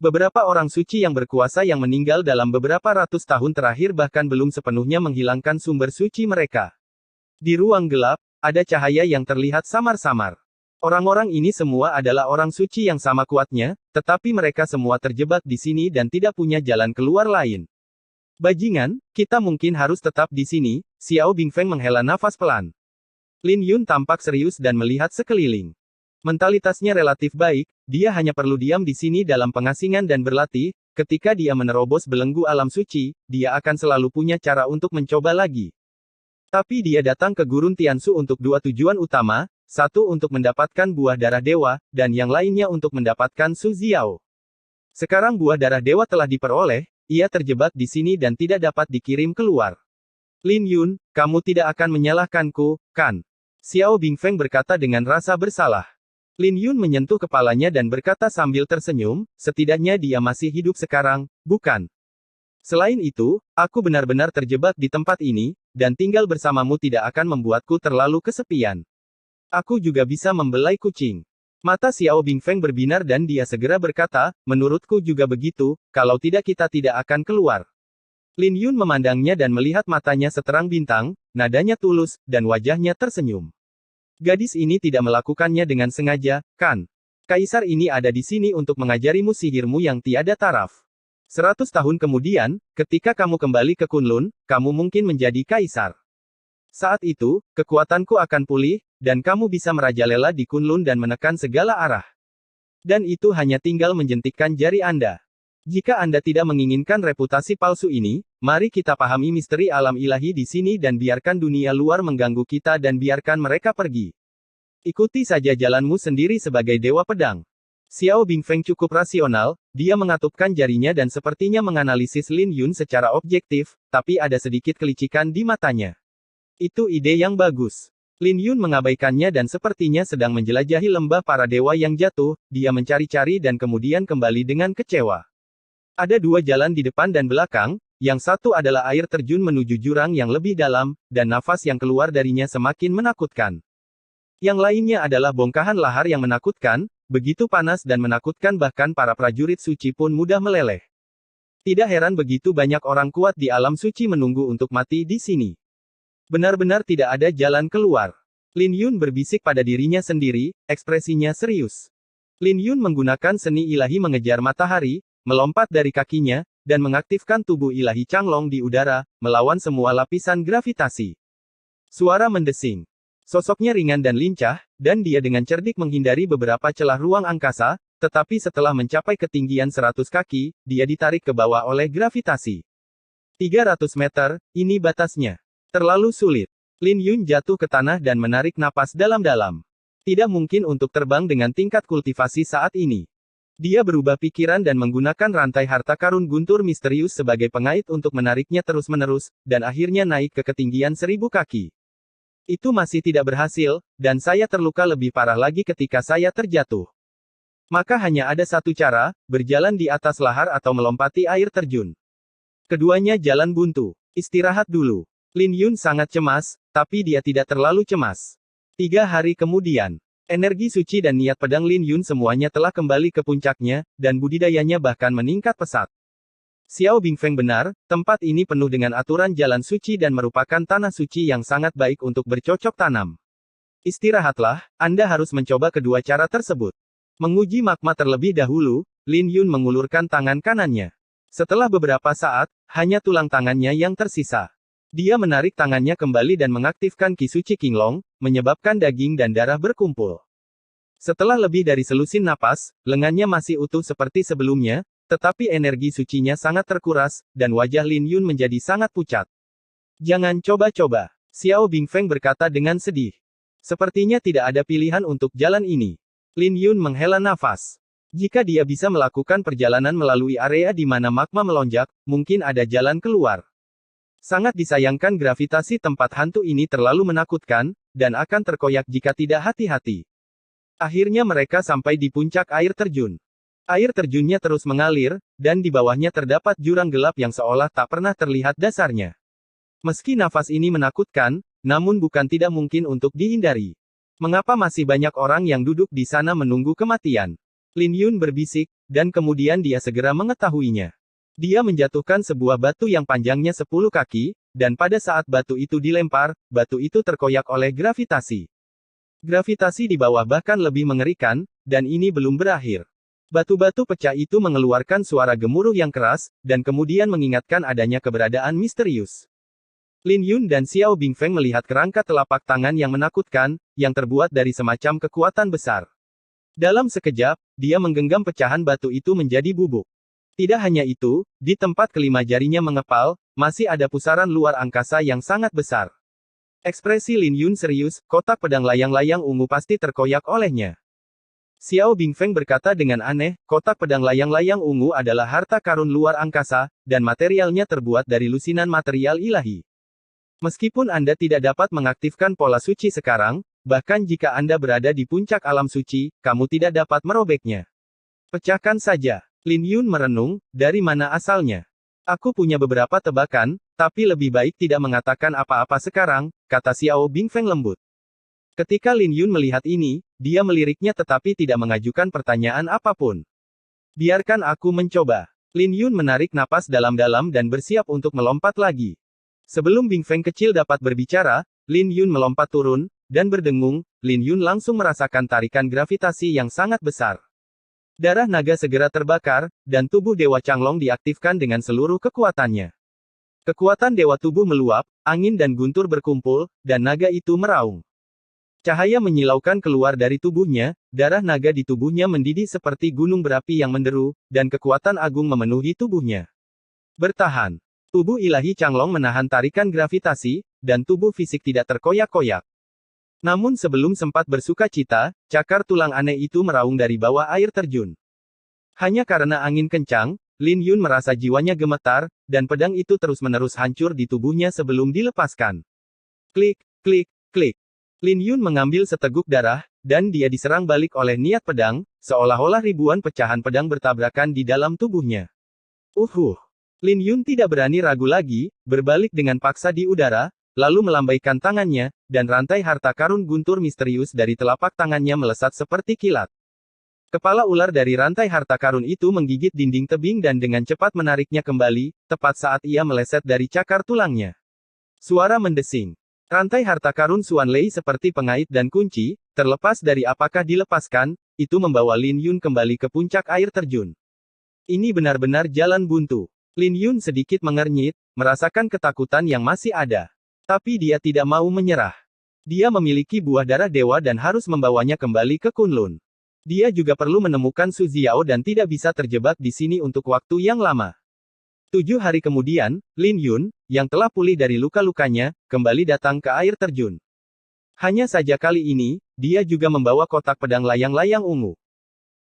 Beberapa orang suci yang berkuasa yang meninggal dalam beberapa ratus tahun terakhir bahkan belum sepenuhnya menghilangkan sumber suci mereka. Di ruang gelap, ada cahaya yang terlihat samar-samar. Orang-orang ini semua adalah orang suci yang sama kuatnya, tetapi mereka semua terjebak di sini dan tidak punya jalan keluar lain. Bajingan, kita mungkin harus tetap di sini, Xiao Bingfeng menghela nafas pelan. Lin Yun tampak serius dan melihat sekeliling. Mentalitasnya relatif baik, dia hanya perlu diam di sini dalam pengasingan dan berlatih, ketika dia menerobos belenggu alam suci, dia akan selalu punya cara untuk mencoba lagi. Tapi dia datang ke Gurun Tianshu untuk dua tujuan utama, satu untuk mendapatkan buah darah dewa, dan yang lainnya untuk mendapatkan Su Ziao. Sekarang buah darah dewa telah diperoleh, ia terjebak di sini dan tidak dapat dikirim keluar. Lin Yun, kamu tidak akan menyalahkanku, kan? Xiao Bingfeng berkata dengan rasa bersalah. Lin Yun menyentuh kepalanya dan berkata sambil tersenyum, setidaknya dia masih hidup sekarang, bukan? Selain itu, aku benar-benar terjebak di tempat ini, dan tinggal bersamamu tidak akan membuatku terlalu kesepian. Aku juga bisa membelai kucing. Mata Xiao Bingfeng berbinar dan dia segera berkata, menurutku juga begitu, kalau tidak kita tidak akan keluar. Lin Yun memandangnya dan melihat matanya seterang bintang, nadanya tulus, dan wajahnya tersenyum. Gadis ini tidak melakukannya dengan sengaja, kan? Kaisar ini ada di sini untuk mengajarimu sihirmu yang tiada taraf. 100 tahun kemudian, ketika kamu kembali ke Kunlun, kamu mungkin menjadi kaisar. Saat itu, kekuatanku akan pulih, dan kamu bisa merajalela di Kunlun dan menekan segala arah. Dan itu hanya tinggal menjentikkan jari Anda. Jika Anda tidak menginginkan reputasi palsu ini, mari kita pahami misteri alam ilahi di sini dan biarkan dunia luar mengganggu kita dan biarkan mereka pergi. Ikuti saja jalanmu sendiri sebagai Dewa Pedang. Xiao Bingfeng cukup rasional, dia mengatupkan jarinya dan sepertinya menganalisis Lin Yun secara objektif, tapi ada sedikit kelicikan di matanya. Itu ide yang bagus. Lin Yun mengabaikannya dan sepertinya sedang menjelajahi lembah para dewa yang jatuh, dia mencari-cari dan kemudian kembali dengan kecewa. Ada dua jalan di depan dan belakang, yang satu adalah air terjun menuju jurang yang lebih dalam, dan nafas yang keluar darinya semakin menakutkan. Yang lainnya adalah bongkahan lahar yang menakutkan, begitu panas dan menakutkan bahkan para prajurit suci pun mudah meleleh. Tidak heran begitu banyak orang kuat di alam suci menunggu untuk mati di sini. Benar-benar tidak ada jalan keluar. Lin Yun berbisik pada dirinya sendiri, ekspresinya serius. Lin Yun menggunakan seni ilahi mengejar matahari, melompat dari kakinya, dan mengaktifkan tubuh ilahi Changlong di udara, melawan semua lapisan gravitasi. Suara mendesing. Sosoknya ringan dan lincah, dan dia dengan cerdik menghindari beberapa celah ruang angkasa, tetapi setelah mencapai ketinggian 100 kaki, dia ditarik ke bawah oleh gravitasi. 300 meter, ini batasnya. Terlalu sulit. Lin Yun jatuh ke tanah dan menarik napas dalam-dalam. Tidak mungkin untuk terbang dengan tingkat kultivasi saat ini. Dia berubah pikiran dan menggunakan rantai harta karun guntur misterius sebagai pengait untuk menariknya terus-menerus, dan akhirnya naik ke ketinggian 1000 kaki. Itu masih tidak berhasil, dan saya terluka lebih parah lagi ketika saya terjatuh. Maka hanya ada satu cara, berjalan di atas lahar atau melompati air terjun. Keduanya jalan buntu. Istirahat dulu. Lin Yun sangat cemas, tapi dia tidak terlalu cemas. 3 hari kemudian, energi suci dan niat pedang Lin Yun semuanya telah kembali ke puncaknya, dan budidayanya bahkan meningkat pesat. Xiao Bingfeng benar, tempat ini penuh dengan aturan jalan suci dan merupakan tanah suci yang sangat baik untuk bercocok tanam. Istirahatlah, Anda harus mencoba kedua cara tersebut. Menguji magma terlebih dahulu, Lin Yun mengulurkan tangan kanannya. Setelah beberapa saat, hanya tulang tangannya yang tersisa. Dia menarik tangannya kembali dan mengaktifkan Ki Suci Qinglong, menyebabkan daging dan darah berkumpul. Setelah lebih dari selusin napas, lengannya masih utuh seperti sebelumnya, tetapi energi sucinya sangat terkuras, dan wajah Lin Yun menjadi sangat pucat. Jangan coba-coba, Xiao Bingfeng berkata dengan sedih. Sepertinya tidak ada pilihan untuk jalan ini. Lin Yun menghela nafas. Jika dia bisa melakukan perjalanan melalui area di mana magma melonjak, mungkin ada jalan keluar. Sangat disayangkan gravitasi tempat hantu ini terlalu menakutkan, dan akan terkoyak jika tidak hati-hati. Akhirnya mereka sampai di puncak air terjun. Air terjunnya terus mengalir, dan di bawahnya terdapat jurang gelap yang seolah tak pernah terlihat dasarnya. Meski nafas ini menakutkan, namun bukan tidak mungkin untuk dihindari. Mengapa masih banyak orang yang duduk di sana menunggu kematian? Lin Yun berbisik, dan kemudian dia segera mengetahuinya. Dia menjatuhkan sebuah batu yang panjangnya 10 kaki, dan pada saat batu itu dilempar, batu itu terkoyak oleh gravitasi. Gravitasi di bawah bahkan lebih mengerikan, dan ini belum berakhir. Batu-batu pecah itu mengeluarkan suara gemuruh yang keras, dan kemudian mengingatkan adanya keberadaan misterius. Lin Yun dan Xiao Bingfeng melihat kerangka telapak tangan yang menakutkan, yang terbuat dari semacam kekuatan besar. Dalam sekejap, dia menggenggam pecahan batu itu menjadi bubuk. Tidak hanya itu, di tempat kelima jarinya mengepal, masih ada pusaran luar angkasa yang sangat besar. Ekspresi Lin Yun serius, kotak pedang layang-layang ungu pasti terkoyak olehnya. Xiao Bingfeng berkata dengan aneh, kotak pedang layang-layang ungu adalah harta karun luar angkasa, dan materialnya terbuat dari lusinan material ilahi. Meskipun Anda tidak dapat mengaktifkan pola suci sekarang, bahkan jika Anda berada di puncak alam suci, kamu tidak dapat merobeknya. Pecahkan saja. Lin Yun merenung, dari mana asalnya? Aku punya beberapa tebakan, tapi lebih baik tidak mengatakan apa-apa sekarang, kata Xiao Bingfeng lembut. Ketika Lin Yun melihat ini, dia meliriknya tetapi tidak mengajukan pertanyaan apapun. Biarkan aku mencoba. Lin Yun menarik napas dalam-dalam dan bersiap untuk melompat lagi. Sebelum Bingfeng kecil dapat berbicara, Lin Yun melompat turun, dan berdengung, Lin Yun langsung merasakan tarikan gravitasi yang sangat besar. Darah naga segera terbakar, dan tubuh Dewa Changlong diaktifkan dengan seluruh kekuatannya. Kekuatan Dewa Tubuh meluap, angin dan guntur berkumpul, dan naga itu meraung. Cahaya menyilaukan keluar dari tubuhnya, darah naga di tubuhnya mendidih seperti gunung berapi yang menderu, dan kekuatan agung memenuhi tubuhnya. Bertahan. Tubuh ilahi Changlong menahan tarikan gravitasi, dan tubuh fisik tidak terkoyak-koyak. Namun sebelum sempat bersuka cita, cakar tulang aneh itu meraung dari bawah air terjun. Hanya karena angin kencang, Lin Yun merasa jiwanya gemetar, dan pedang itu terus-menerus hancur di tubuhnya sebelum dilepaskan. Klik, klik, klik. Lin Yun mengambil seteguk darah, dan dia diserang balik oleh niat pedang, seolah-olah ribuan pecahan pedang bertabrakan di dalam tubuhnya. Lin Yun tidak berani ragu lagi, berbalik dengan paksa di udara, lalu melambaikan tangannya, dan rantai harta karun guntur misterius dari telapak tangannya melesat seperti kilat. Kepala ular dari rantai harta karun itu menggigit dinding tebing dan dengan cepat menariknya kembali, tepat saat ia meleset dari cakar tulangnya. Suara mendesing. Rantai harta karun Xuan Lei seperti pengait dan kunci, terlepas dari apakah dilepaskan, itu membawa Lin Yun kembali ke puncak air terjun. Ini benar-benar jalan buntu. Lin Yun sedikit mengernyit, merasakan ketakutan yang masih ada. Tapi dia tidak mau menyerah. Dia memiliki buah darah dewa dan harus membawanya kembali ke Kunlun. Dia juga perlu menemukan Su Ziao dan tidak bisa terjebak di sini untuk waktu yang lama. 7 hari kemudian, Lin Yun, yang telah pulih dari luka-lukanya, kembali datang ke air terjun. Hanya saja kali ini, dia juga membawa kotak pedang layang-layang ungu.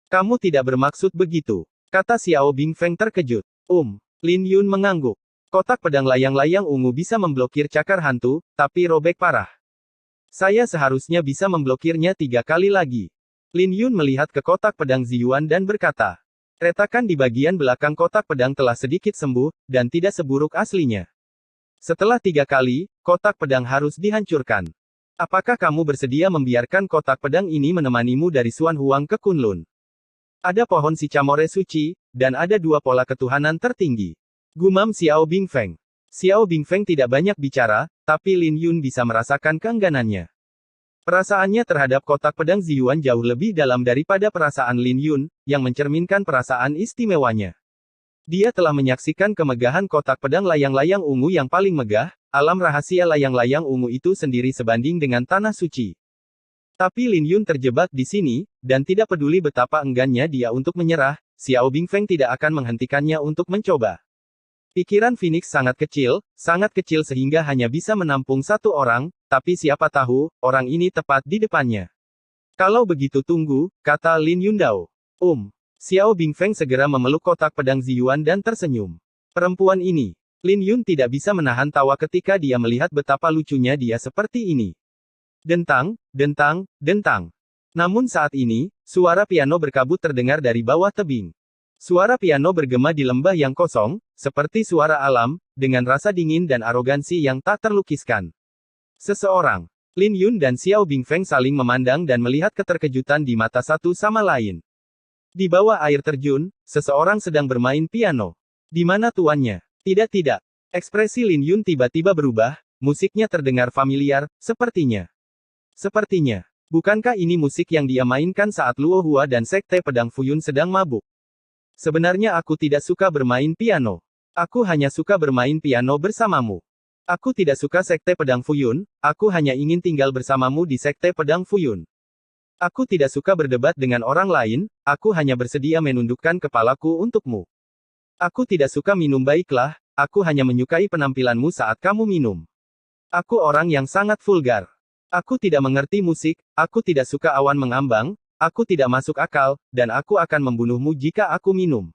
Kamu tidak bermaksud begitu, kata Xiao Bingfeng terkejut. Lin Yun mengangguk. Kotak pedang layang-layang ungu bisa memblokir cakar hantu, tapi robek parah. Saya seharusnya bisa memblokirnya 3 kali lagi. Lin Yun melihat ke kotak pedang Ziyuan dan berkata. Retakan di bagian belakang kotak pedang telah sedikit sembuh, dan tidak seburuk aslinya. Setelah 3 kali, kotak pedang harus dihancurkan. Apakah kamu bersedia membiarkan kotak pedang ini menemanimu dari Xuan Huang ke Kunlun? Ada pohon sicamore suci, dan ada 2 pola ketuhanan tertinggi. Gumam Xiao Bingfeng. Xiao Bingfeng tidak banyak bicara, tapi Lin Yun bisa merasakan keengganannya. Perasaannya terhadap kotak pedang Ziyuan jauh lebih dalam daripada perasaan Lin Yun, yang mencerminkan perasaan istimewanya. Dia telah menyaksikan kemegahan kotak pedang layang-layang ungu yang paling megah, alam rahasia layang-layang ungu itu sendiri sebanding dengan tanah suci. Tapi Lin Yun terjebak di sini, dan tidak peduli betapa enggannya dia untuk menyerah, Xiao Bingfeng tidak akan menghentikannya untuk mencoba. Pikiran Phoenix sangat kecil sehingga hanya bisa menampung satu orang, tapi siapa tahu, orang ini tepat di depannya. Kalau begitu tunggu, kata Lin Yundao. Xiao Bingfeng segera memeluk kotak pedang Ziyuan dan tersenyum. Perempuan ini. Lin Yun tidak bisa menahan tawa ketika dia melihat betapa lucunya dia seperti ini. Dentang, dentang, dentang. Namun saat ini, suara piano berkabut terdengar dari bawah tebing. Suara piano bergema di lembah yang kosong, seperti suara alam, dengan rasa dingin dan arogansi yang tak terlukiskan. Seseorang. Lin Yun dan Xiao Bingfeng saling memandang dan melihat keterkejutan di mata satu sama lain. Di bawah air terjun, seseorang sedang bermain piano. Di mana tuannya? Tidak. Ekspresi Lin Yun tiba-tiba berubah, musiknya terdengar familiar, sepertinya. Bukankah ini musik yang dia mainkan saat Luo Hua dan Sekte Pedang Fuyun sedang mabuk? Sebenarnya aku tidak suka bermain piano. Aku hanya suka bermain piano bersamamu. Aku tidak suka Sekte Pedang Fuyun, aku hanya ingin tinggal bersamamu di Sekte Pedang Fuyun. Aku tidak suka berdebat dengan orang lain, aku hanya bersedia menundukkan kepalaku untukmu. Aku tidak suka minum baiklah, aku hanya menyukai penampilanmu saat kamu minum. Aku orang yang sangat vulgar. Aku tidak mengerti musik, aku tidak suka awan mengambang, aku tidak masuk akal, dan aku akan membunuhmu jika aku minum.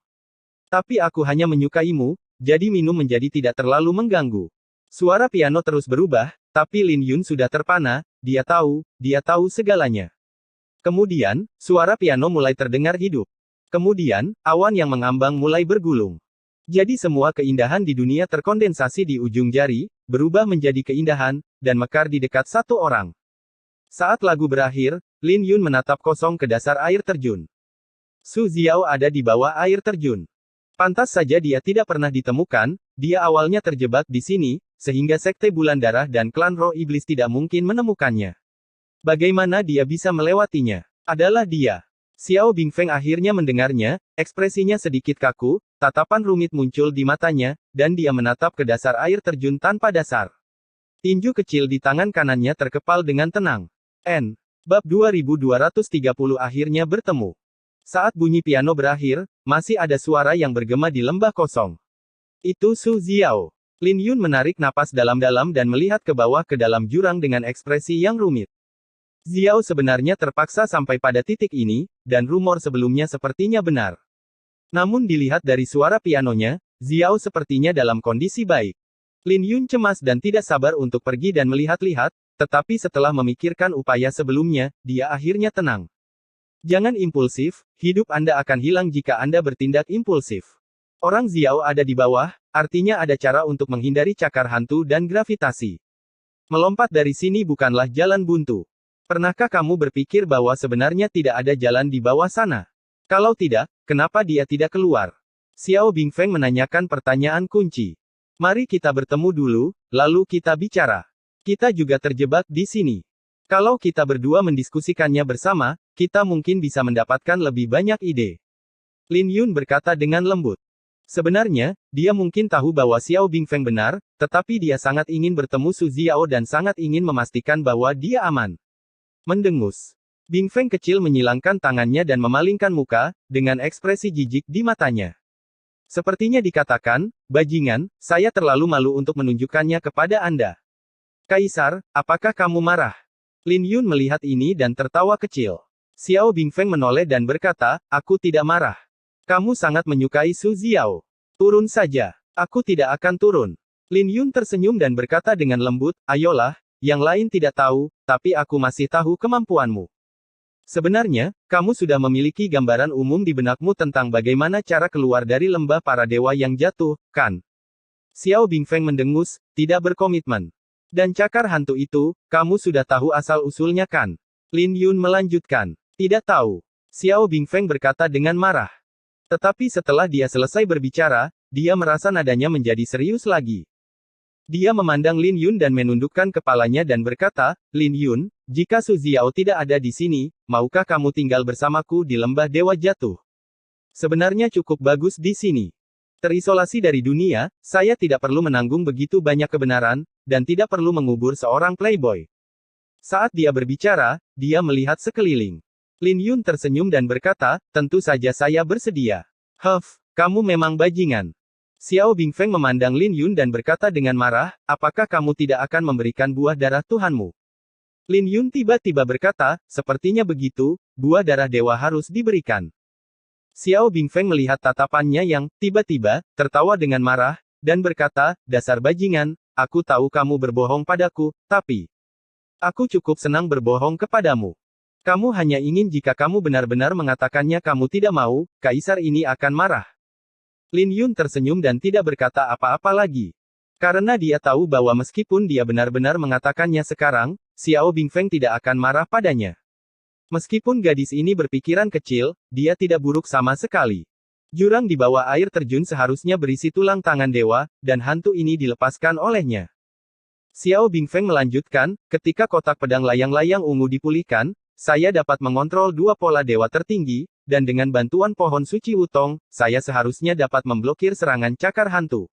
Tapi aku hanya menyukaimu, jadi minum menjadi tidak terlalu mengganggu. Suara piano terus berubah, tapi Lin Yun sudah terpana, dia tahu segalanya. Kemudian, suara piano mulai terdengar hidup. Kemudian, awan yang mengambang mulai bergulung. Jadi semua keindahan di dunia terkondensasi di ujung jari, berubah menjadi keindahan, dan mekar di dekat satu orang. Saat lagu berakhir, Lin Yun menatap kosong ke dasar air terjun. Su Ziao ada di bawah air terjun. Pantas saja dia tidak pernah ditemukan, dia awalnya terjebak di sini, sehingga Sekte Bulan Darah dan Klan Roh Iblis tidak mungkin menemukannya. Bagaimana dia bisa melewatinya? Adalah dia. Xiao Bingfeng akhirnya mendengarnya, ekspresinya sedikit kaku, tatapan rumit muncul di matanya, dan dia menatap ke dasar air terjun tanpa dasar. Tinju kecil di tangan kanannya terkepal dengan tenang. Bab 2230 akhirnya bertemu. Saat bunyi piano berakhir, masih ada suara yang bergema di lembah kosong. Itu Su Ziao. Lin Yun menarik napas dalam-dalam dan melihat ke bawah ke dalam jurang dengan ekspresi yang rumit. Ziao sebenarnya terpaksa sampai pada titik ini, dan rumor sebelumnya sepertinya benar. Namun dilihat dari suara pianonya, Ziao sepertinya dalam kondisi baik. Lin Yun cemas dan tidak sabar untuk pergi dan melihat-lihat, tetapi setelah memikirkan upaya sebelumnya, dia akhirnya tenang. Jangan impulsif, hidup Anda akan hilang jika Anda bertindak impulsif. Orang Ziao ada di bawah, artinya ada cara untuk menghindari cakar hantu dan gravitasi. Melompat dari sini bukanlah jalan buntu. Pernahkah kamu berpikir bahwa sebenarnya tidak ada jalan di bawah sana? Kalau tidak, kenapa dia tidak keluar? Xiao Bingfeng menanyakan pertanyaan kunci. Mari kita bertemu dulu, lalu kita bicara. Kita juga terjebak di sini. Kalau kita berdua mendiskusikannya bersama, kita mungkin bisa mendapatkan lebih banyak ide. Lin Yun berkata dengan lembut. Sebenarnya, dia mungkin tahu bahwa Xiao Bingfeng benar, tetapi dia sangat ingin bertemu Su Ziao dan sangat ingin memastikan bahwa dia aman. Mendengus. Bingfeng kecil menyilangkan tangannya dan memalingkan muka, dengan ekspresi jijik di matanya. Sepertinya dikatakan, bajingan, saya terlalu malu untuk menunjukkannya kepada Anda. Kaisar, apakah kamu marah? Lin Yun melihat ini dan tertawa kecil. Xiao Bingfeng menoleh dan berkata, aku tidak marah. Kamu sangat menyukai Su Ziao. Turun saja. Aku tidak akan turun. Lin Yun tersenyum dan berkata dengan lembut, ayolah, yang lain tidak tahu, tapi aku masih tahu kemampuanmu. Sebenarnya, kamu sudah memiliki gambaran umum di benakmu tentang bagaimana cara keluar dari lembah para dewa yang jatuh, kan? Xiao Bingfeng mendengus, tidak berkomitmen. Dan cakar hantu itu, kamu sudah tahu asal-usulnya kan? Lin Yun melanjutkan. Tidak tahu. Xiao Bingfeng berkata dengan marah. Tetapi setelah dia selesai berbicara, dia merasa nadanya menjadi serius lagi. Dia memandang Lin Yun dan menundukkan kepalanya dan berkata, Lin Yun, jika Su Ziao tidak ada di sini, maukah kamu tinggal bersamaku di lembah Dewa Jatuh? Sebenarnya cukup bagus di sini. Terisolasi dari dunia, saya tidak perlu menanggung begitu banyak kebenaran, dan tidak perlu mengubur seorang playboy. Saat dia berbicara, dia melihat sekeliling. Lin Yun tersenyum dan berkata, tentu saja saya bersedia. Huff, kamu memang bajingan. Xiao Bingfeng memandang Lin Yun dan berkata dengan marah, apakah kamu tidak akan memberikan buah darah Tuhanmu? Lin Yun tiba-tiba berkata, sepertinya begitu, buah darah dewa harus diberikan. Xiao Bingfeng melihat tatapannya yang, tiba-tiba, tertawa dengan marah, dan berkata, dasar bajingan, aku tahu kamu berbohong padaku, tapi aku cukup senang berbohong kepadamu. Kamu hanya ingin jika kamu benar-benar mengatakannya kamu tidak mau, kaisar ini akan marah. Lin Yun tersenyum dan tidak berkata apa-apa lagi. Karena dia tahu bahwa meskipun dia benar-benar mengatakannya sekarang, Xiao Bingfeng tidak akan marah padanya. Meskipun gadis ini berpikiran kecil, dia tidak buruk sama sekali. Jurang di bawah air terjun seharusnya berisi tulang tangan dewa, dan hantu ini dilepaskan olehnya. Xiao Bingfeng melanjutkan, ketika kotak pedang layang-layang ungu dipulihkan, saya dapat mengontrol dua pola dewa tertinggi, dan dengan bantuan pohon suci Wutong, saya seharusnya dapat memblokir serangan cakar hantu.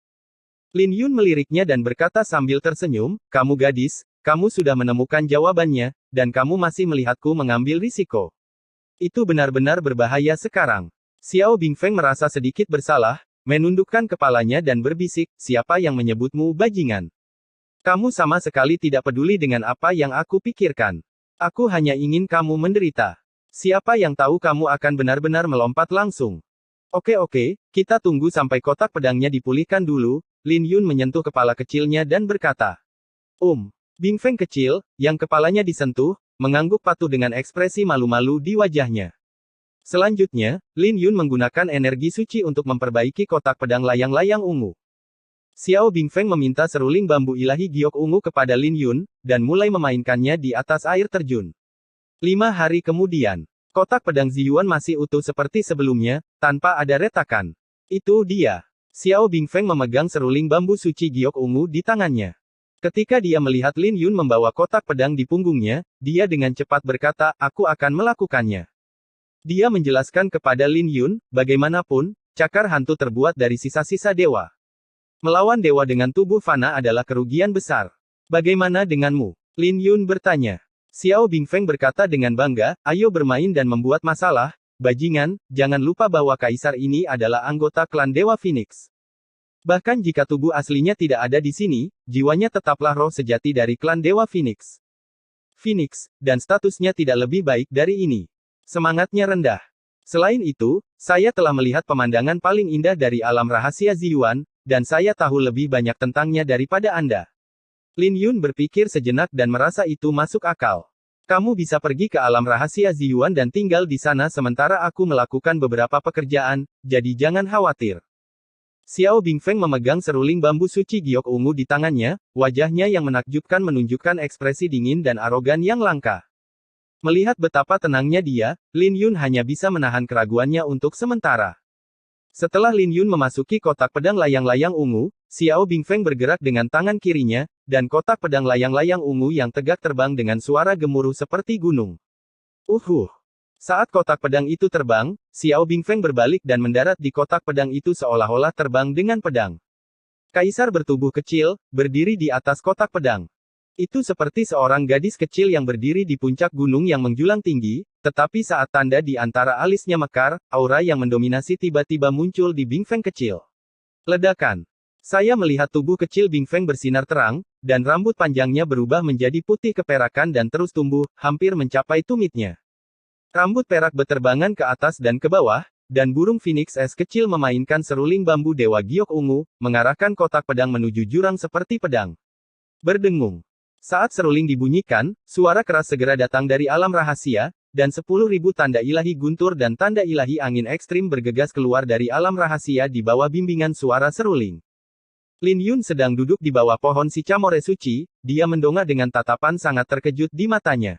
Lin Yun meliriknya dan berkata sambil tersenyum, kamu gadis, kamu sudah menemukan jawabannya, dan kamu masih melihatku mengambil risiko. Itu benar-benar berbahaya sekarang. Xiao Bingfeng merasa sedikit bersalah, menundukkan kepalanya dan berbisik, siapa yang menyebutmu bajingan? Kamu sama sekali tidak peduli dengan apa yang aku pikirkan. Aku hanya ingin kamu menderita. Siapa yang tahu kamu akan benar-benar melompat langsung. Oke, kita tunggu sampai kotak pedangnya dipulihkan dulu, Lin Yun menyentuh kepala kecilnya dan berkata. Bingfeng kecil, yang kepalanya disentuh, mengangguk patuh dengan ekspresi malu-malu di wajahnya. Selanjutnya, Lin Yun menggunakan energi suci untuk memperbaiki kotak pedang layang-layang ungu. Xiao Bingfeng meminta seruling bambu ilahi giok ungu kepada Lin Yun, dan mulai memainkannya di atas air terjun. 5 hari kemudian, kotak pedang Ziyuan masih utuh seperti sebelumnya, tanpa ada retakan. Itu dia. Xiao Bingfeng memegang seruling bambu suci giok ungu di tangannya. Ketika dia melihat Lin Yun membawa kotak pedang di punggungnya, dia dengan cepat berkata, aku akan melakukannya. Dia menjelaskan kepada Lin Yun, bagaimanapun, cakar hantu terbuat dari sisa-sisa dewa. Melawan dewa dengan tubuh fana adalah kerugian besar. Bagaimana denganmu? Lin Yun bertanya. Xiao Bingfeng berkata dengan bangga, ayo bermain dan membuat masalah, bajingan, jangan lupa bahwa kaisar ini adalah anggota klan Dewa Phoenix. Bahkan jika tubuh aslinya tidak ada di sini, jiwanya tetaplah roh sejati dari klan Dewa Phoenix. Dan statusnya tidak lebih baik dari ini. Semangatnya rendah. Selain itu, saya telah melihat pemandangan paling indah dari alam rahasia Ziyuan, dan saya tahu lebih banyak tentangnya daripada Anda. Lin Yun berpikir sejenak dan merasa itu masuk akal. Kamu bisa pergi ke alam rahasia Ziyuan dan tinggal di sana sementara aku melakukan beberapa pekerjaan, jadi jangan khawatir. Xiao Bingfeng memegang seruling bambu suci giok ungu di tangannya, wajahnya yang menakjubkan menunjukkan ekspresi dingin dan arogan yang langka. Melihat betapa tenangnya dia, Lin Yun hanya bisa menahan keraguannya untuk sementara. Setelah Lin Yun memasuki kotak pedang layang-layang ungu, Xiao Bingfeng bergerak dengan tangan kirinya, dan kotak pedang layang-layang ungu yang tegak terbang dengan suara gemuruh seperti gunung. Saat kotak pedang itu terbang, Xiao Bingfeng berbalik dan mendarat di kotak pedang itu seolah-olah terbang dengan pedang. Kaisar bertubuh kecil, berdiri di atas kotak pedang. Itu seperti seorang gadis kecil yang berdiri di puncak gunung yang menjulang tinggi, tetapi saat tanda di antara alisnya mekar, aura yang mendominasi tiba-tiba muncul di Bingfeng kecil. Ledakan. Saya melihat tubuh kecil Bingfeng bersinar terang, dan rambut panjangnya berubah menjadi putih keperakan dan terus tumbuh, hampir mencapai tumitnya. Rambut perak beterbangan ke atas dan ke bawah, dan burung Phoenix es kecil memainkan seruling bambu dewa giok ungu, mengarahkan kotak pedang menuju jurang seperti pedang. Berdengung. Saat seruling dibunyikan, suara keras segera datang dari alam rahasia, dan 10.000 tanda ilahi guntur dan tanda ilahi angin ekstrim bergegas keluar dari alam rahasia di bawah bimbingan suara seruling. Lin Yun sedang duduk di bawah pohon Sycamore suci, dia mendongak dengan tatapan sangat terkejut di matanya.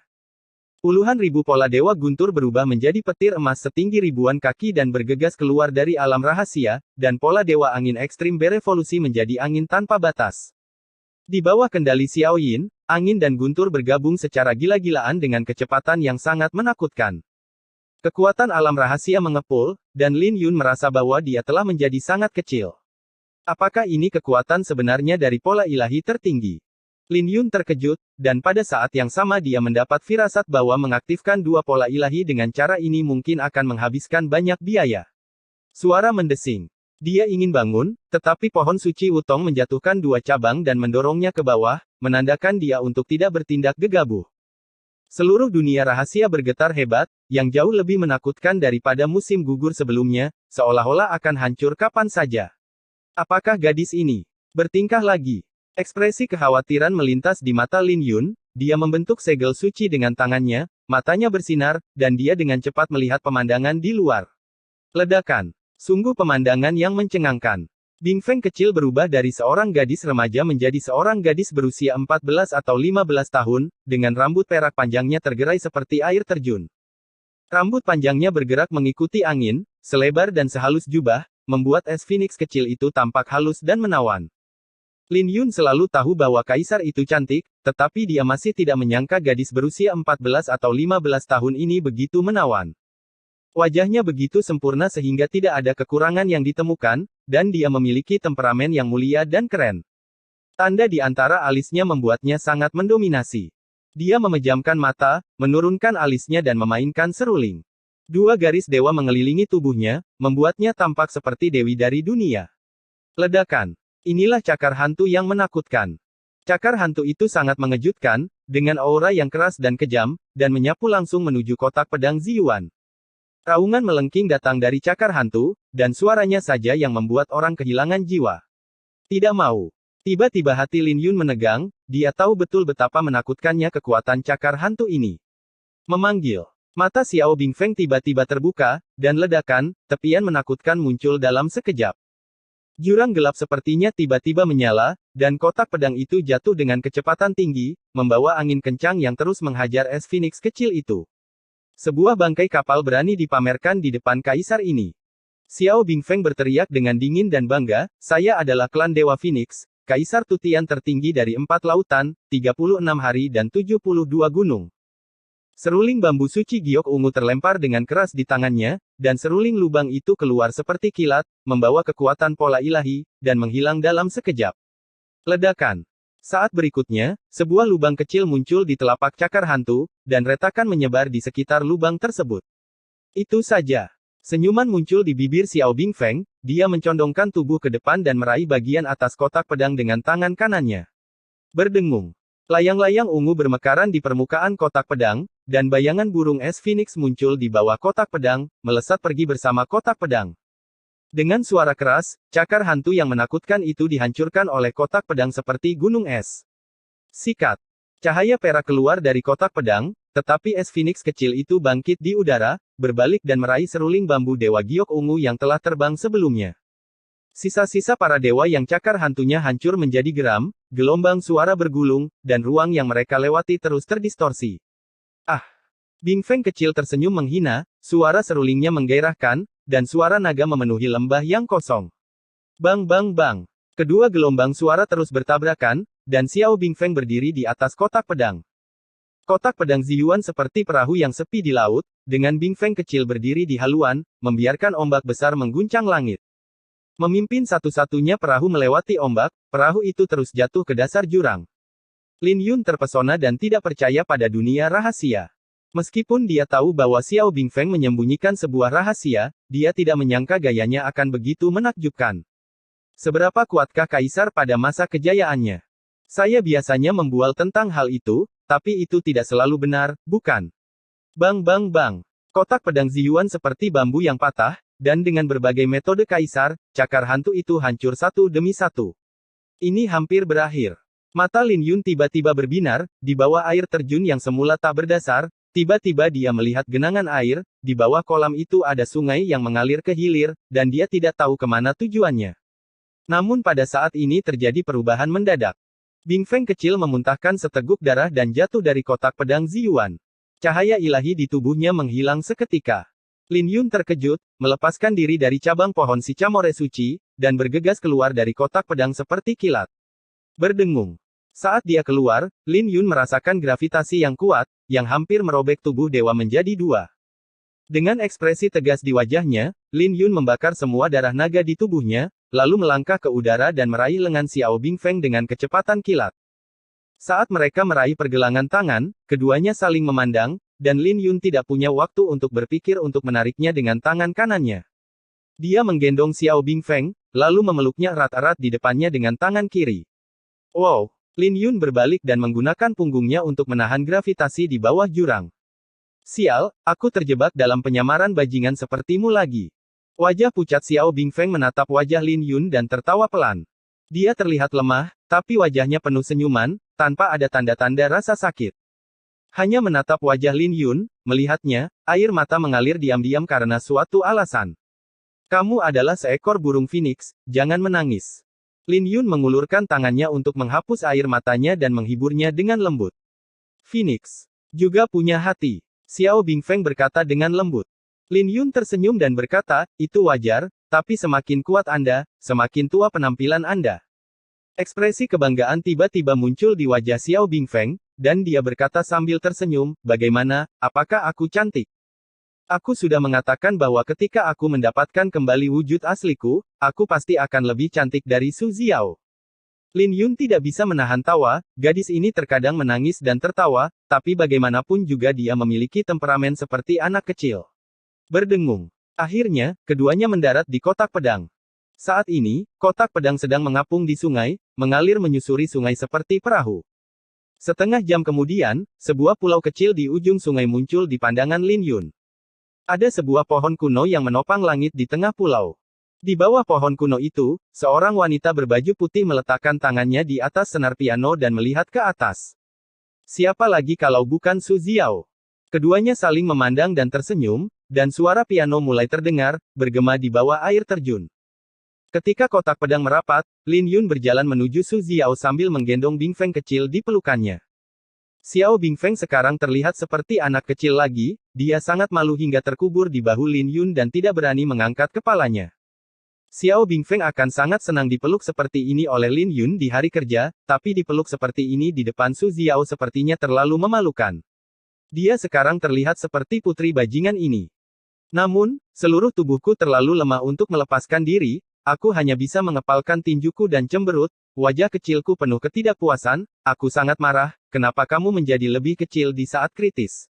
Puluhan ribu pola dewa guntur berubah menjadi petir emas setinggi ribuan kaki dan bergegas keluar dari alam rahasia, dan pola dewa angin ekstrim berevolusi menjadi angin tanpa batas. Di bawah kendali Xiao Yin, angin dan guntur bergabung secara gila-gilaan dengan kecepatan yang sangat menakutkan. Kekuatan alam rahasia mengepul, dan Lin Yun merasa bahwa dia telah menjadi sangat kecil. Apakah ini kekuatan sebenarnya dari pola ilahi tertinggi? Lin Yun terkejut, dan pada saat yang sama dia mendapat firasat bahwa mengaktifkan dua pola ilahi dengan cara ini mungkin akan menghabiskan banyak biaya. Suara mendesing. Dia ingin bangun, tetapi pohon suci Wutong menjatuhkan dua cabang dan mendorongnya ke bawah, menandakan dia untuk tidak bertindak gegabah. Seluruh dunia rahasia bergetar hebat, yang jauh lebih menakutkan daripada musim gugur sebelumnya, seolah-olah akan hancur kapan saja. Apakah gadis ini bertingkah lagi? Ekspresi kekhawatiran melintas di mata Lin Yun, dia membentuk segel suci dengan tangannya, matanya bersinar, dan dia dengan cepat melihat pemandangan di luar. Ledakan. Sungguh pemandangan yang mencengangkan. Bing Feng kecil berubah dari seorang gadis remaja menjadi seorang gadis berusia 14 atau 15 tahun, dengan rambut perak panjangnya tergerai seperti air terjun. Rambut panjangnya bergerak mengikuti angin, selebar dan sehalus jubah, membuat es Phoenix kecil itu tampak halus dan menawan. Lin Yun selalu tahu bahwa kaisar itu cantik, tetapi dia masih tidak menyangka gadis berusia 14 atau 15 tahun ini begitu menawan. Wajahnya begitu sempurna sehingga tidak ada kekurangan yang ditemukan, dan dia memiliki temperamen yang mulia dan keren. Tanda di antara alisnya membuatnya sangat mendominasi. Dia memejamkan mata, menurunkan alisnya dan memainkan seruling. Dua garis dewa mengelilingi tubuhnya, membuatnya tampak seperti dewi dari dunia. Ledakan. Inilah cakar hantu yang menakutkan. Cakar hantu itu sangat mengejutkan, dengan aura yang keras dan kejam, dan menyapu langsung menuju kotak pedang Ziyuan. Raungan melengking datang dari cakar hantu, dan suaranya saja yang membuat orang kehilangan jiwa. Tidak mau. Tiba-tiba hati Lin Yun menegang, dia tahu betul betapa menakutkannya kekuatan cakar hantu ini. Memanggil. Mata Xiao Bingfeng tiba-tiba terbuka, dan ledakan, tepian menakutkan muncul dalam sekejap. Jurang gelap sepertinya tiba-tiba menyala, dan kotak pedang itu jatuh dengan kecepatan tinggi, membawa angin kencang yang terus menghajar es Phoenix kecil itu. Sebuah bangkai kapal berani dipamerkan di depan kaisar ini. Xiao Bingfeng berteriak dengan dingin dan bangga, saya adalah klan Dewa Phoenix, kaisar tutian tertinggi dari 4 lautan, 36 hari dan 72 gunung. Seruling bambu suci giok ungu terlempar dengan keras di tangannya, dan seruling lubang itu keluar seperti kilat, membawa kekuatan pola ilahi, dan menghilang dalam sekejap. Ledakan. Saat berikutnya, sebuah lubang kecil muncul di telapak cakar hantu, dan retakan menyebar di sekitar lubang tersebut. Itu saja. Senyuman muncul di bibir Xiao Bingfeng, dia mencondongkan tubuh ke depan dan meraih bagian atas kotak pedang dengan tangan kanannya. Berdengung. Layang-layang ungu bermekaran di permukaan kotak pedang, dan bayangan burung es Phoenix muncul di bawah kotak pedang, melesat pergi bersama kotak pedang. Dengan suara keras, cakar hantu yang menakutkan itu dihancurkan oleh kotak pedang seperti gunung es. Sikat. Cahaya perak keluar dari kotak pedang, tetapi es Phoenix kecil itu bangkit di udara, berbalik dan meraih seruling bambu dewa giok ungu yang telah terbang sebelumnya. Sisa-sisa para dewa yang cakar hantunya hancur menjadi geram, gelombang suara bergulung, dan ruang yang mereka lewati terus terdistorsi. Ah! Bingfeng kecil tersenyum menghina, suara serulingnya menggairahkan, dan suara naga memenuhi lembah yang kosong. Bang bang bang. Kedua gelombang suara terus bertabrakan, dan Xiao Bingfeng berdiri di atas kotak pedang. Kotak pedang Ziyuan seperti perahu yang sepi di laut, dengan Bingfeng kecil berdiri di haluan, membiarkan ombak besar mengguncang langit. Memimpin satu-satunya perahu melewati ombak, perahu itu terus jatuh ke dasar jurang. Lin Yun terpesona dan tidak percaya pada dunia rahasia. Meskipun dia tahu bahwa Xiao Bingfeng menyembunyikan sebuah rahasia, dia tidak menyangka gayanya akan begitu menakjubkan. Seberapa kuatkah kaisar pada masa kejayaannya? Saya biasanya membual tentang hal itu, tapi itu tidak selalu benar, bukan? Bang bang bang. Kotak pedang Ziyuan seperti bambu yang patah, dan dengan berbagai metode kaisar, cakar hantu itu hancur satu demi satu. Ini hampir berakhir. Mata Lin Yun tiba-tiba berbinar, di bawah air terjun yang semula tak berdasar, tiba-tiba dia melihat genangan air, di bawah kolam itu ada sungai yang mengalir ke hilir, dan dia tidak tahu kemana tujuannya. Namun pada saat ini terjadi perubahan mendadak. Bingfeng kecil memuntahkan seteguk darah dan jatuh dari kotak pedang Ziyuan. Cahaya ilahi di tubuhnya menghilang seketika. Lin Yun terkejut, melepaskan diri dari cabang pohon Sicamore suci, dan bergegas keluar dari kotak pedang seperti kilat. Berdengung. Saat dia keluar, Lin Yun merasakan gravitasi yang kuat, yang hampir merobek tubuh dewa menjadi dua. Dengan ekspresi tegas di wajahnya, Lin Yun membakar semua darah naga di tubuhnya, lalu melangkah ke udara dan meraih lengan Xiao Bingfeng dengan kecepatan kilat. Saat mereka meraih pergelangan tangan, keduanya saling memandang, dan Lin Yun tidak punya waktu untuk berpikir untuk menariknya dengan tangan kanannya. Dia menggendong Xiao Bingfeng, lalu memeluknya erat-erat di depannya dengan tangan kiri. Wow! Lin Yun berbalik dan menggunakan punggungnya untuk menahan gravitasi di bawah jurang. Sial, aku terjebak dalam penyamaran bajingan sepertimu lagi. Wajah pucat Xiao Bingfeng menatap wajah Lin Yun dan tertawa pelan. Dia terlihat lemah, tapi wajahnya penuh senyuman, tanpa ada tanda-tanda rasa sakit. Hanya menatap wajah Lin Yun, melihatnya, air mata mengalir diam-diam karena suatu alasan. Kamu adalah seekor burung phoenix, jangan menangis. Lin Yun mengulurkan tangannya untuk menghapus air matanya dan menghiburnya dengan lembut. Phoenix juga punya hati. Xiao Bingfeng berkata dengan lembut. Lin Yun tersenyum dan berkata, itu wajar, tapi semakin kuat Anda, semakin tua penampilan Anda. Ekspresi kebanggaan tiba-tiba muncul di wajah Xiao Bingfeng, dan dia berkata sambil tersenyum, bagaimana, apakah aku cantik? Aku sudah mengatakan bahwa ketika aku mendapatkan kembali wujud asliku, aku pasti akan lebih cantik dari Su Xiao. Lin Yun tidak bisa menahan tawa, gadis ini terkadang menangis dan tertawa, tapi bagaimanapun juga dia memiliki temperamen seperti anak kecil. Berdengung. Akhirnya, keduanya mendarat di kotak pedang. Saat ini, kotak pedang sedang mengapung di sungai, mengalir menyusuri sungai seperti perahu. Setengah jam kemudian, sebuah pulau kecil di ujung sungai muncul di pandangan Lin Yun. Ada sebuah pohon kuno yang menopang langit di tengah pulau. Di bawah pohon kuno itu, seorang wanita berbaju putih meletakkan tangannya di atas senar piano dan melihat ke atas. Siapa lagi kalau bukan Su Xiao? Keduanya saling memandang dan tersenyum, dan suara piano mulai terdengar, bergema di bawah air terjun. Ketika kotak pedang merapat, Lin Yun berjalan menuju Su Xiao sambil menggendong Bingfeng kecil di pelukannya. Xiao Bingfeng sekarang terlihat seperti anak kecil lagi, dia sangat malu hingga terkubur di bahu Lin Yun dan tidak berani mengangkat kepalanya. Xiao Bingfeng akan sangat senang dipeluk seperti ini oleh Lin Yun di hari kerja, tapi dipeluk seperti ini di depan Su Xiao sepertinya terlalu memalukan. Dia sekarang terlihat seperti putri bajingan ini. Namun, seluruh tubuhku terlalu lemah untuk melepaskan diri, aku hanya bisa mengepalkan tinjuku dan cemberut, wajah kecilku penuh ketidakpuasan, aku sangat marah, kenapa kamu menjadi lebih kecil di saat kritis?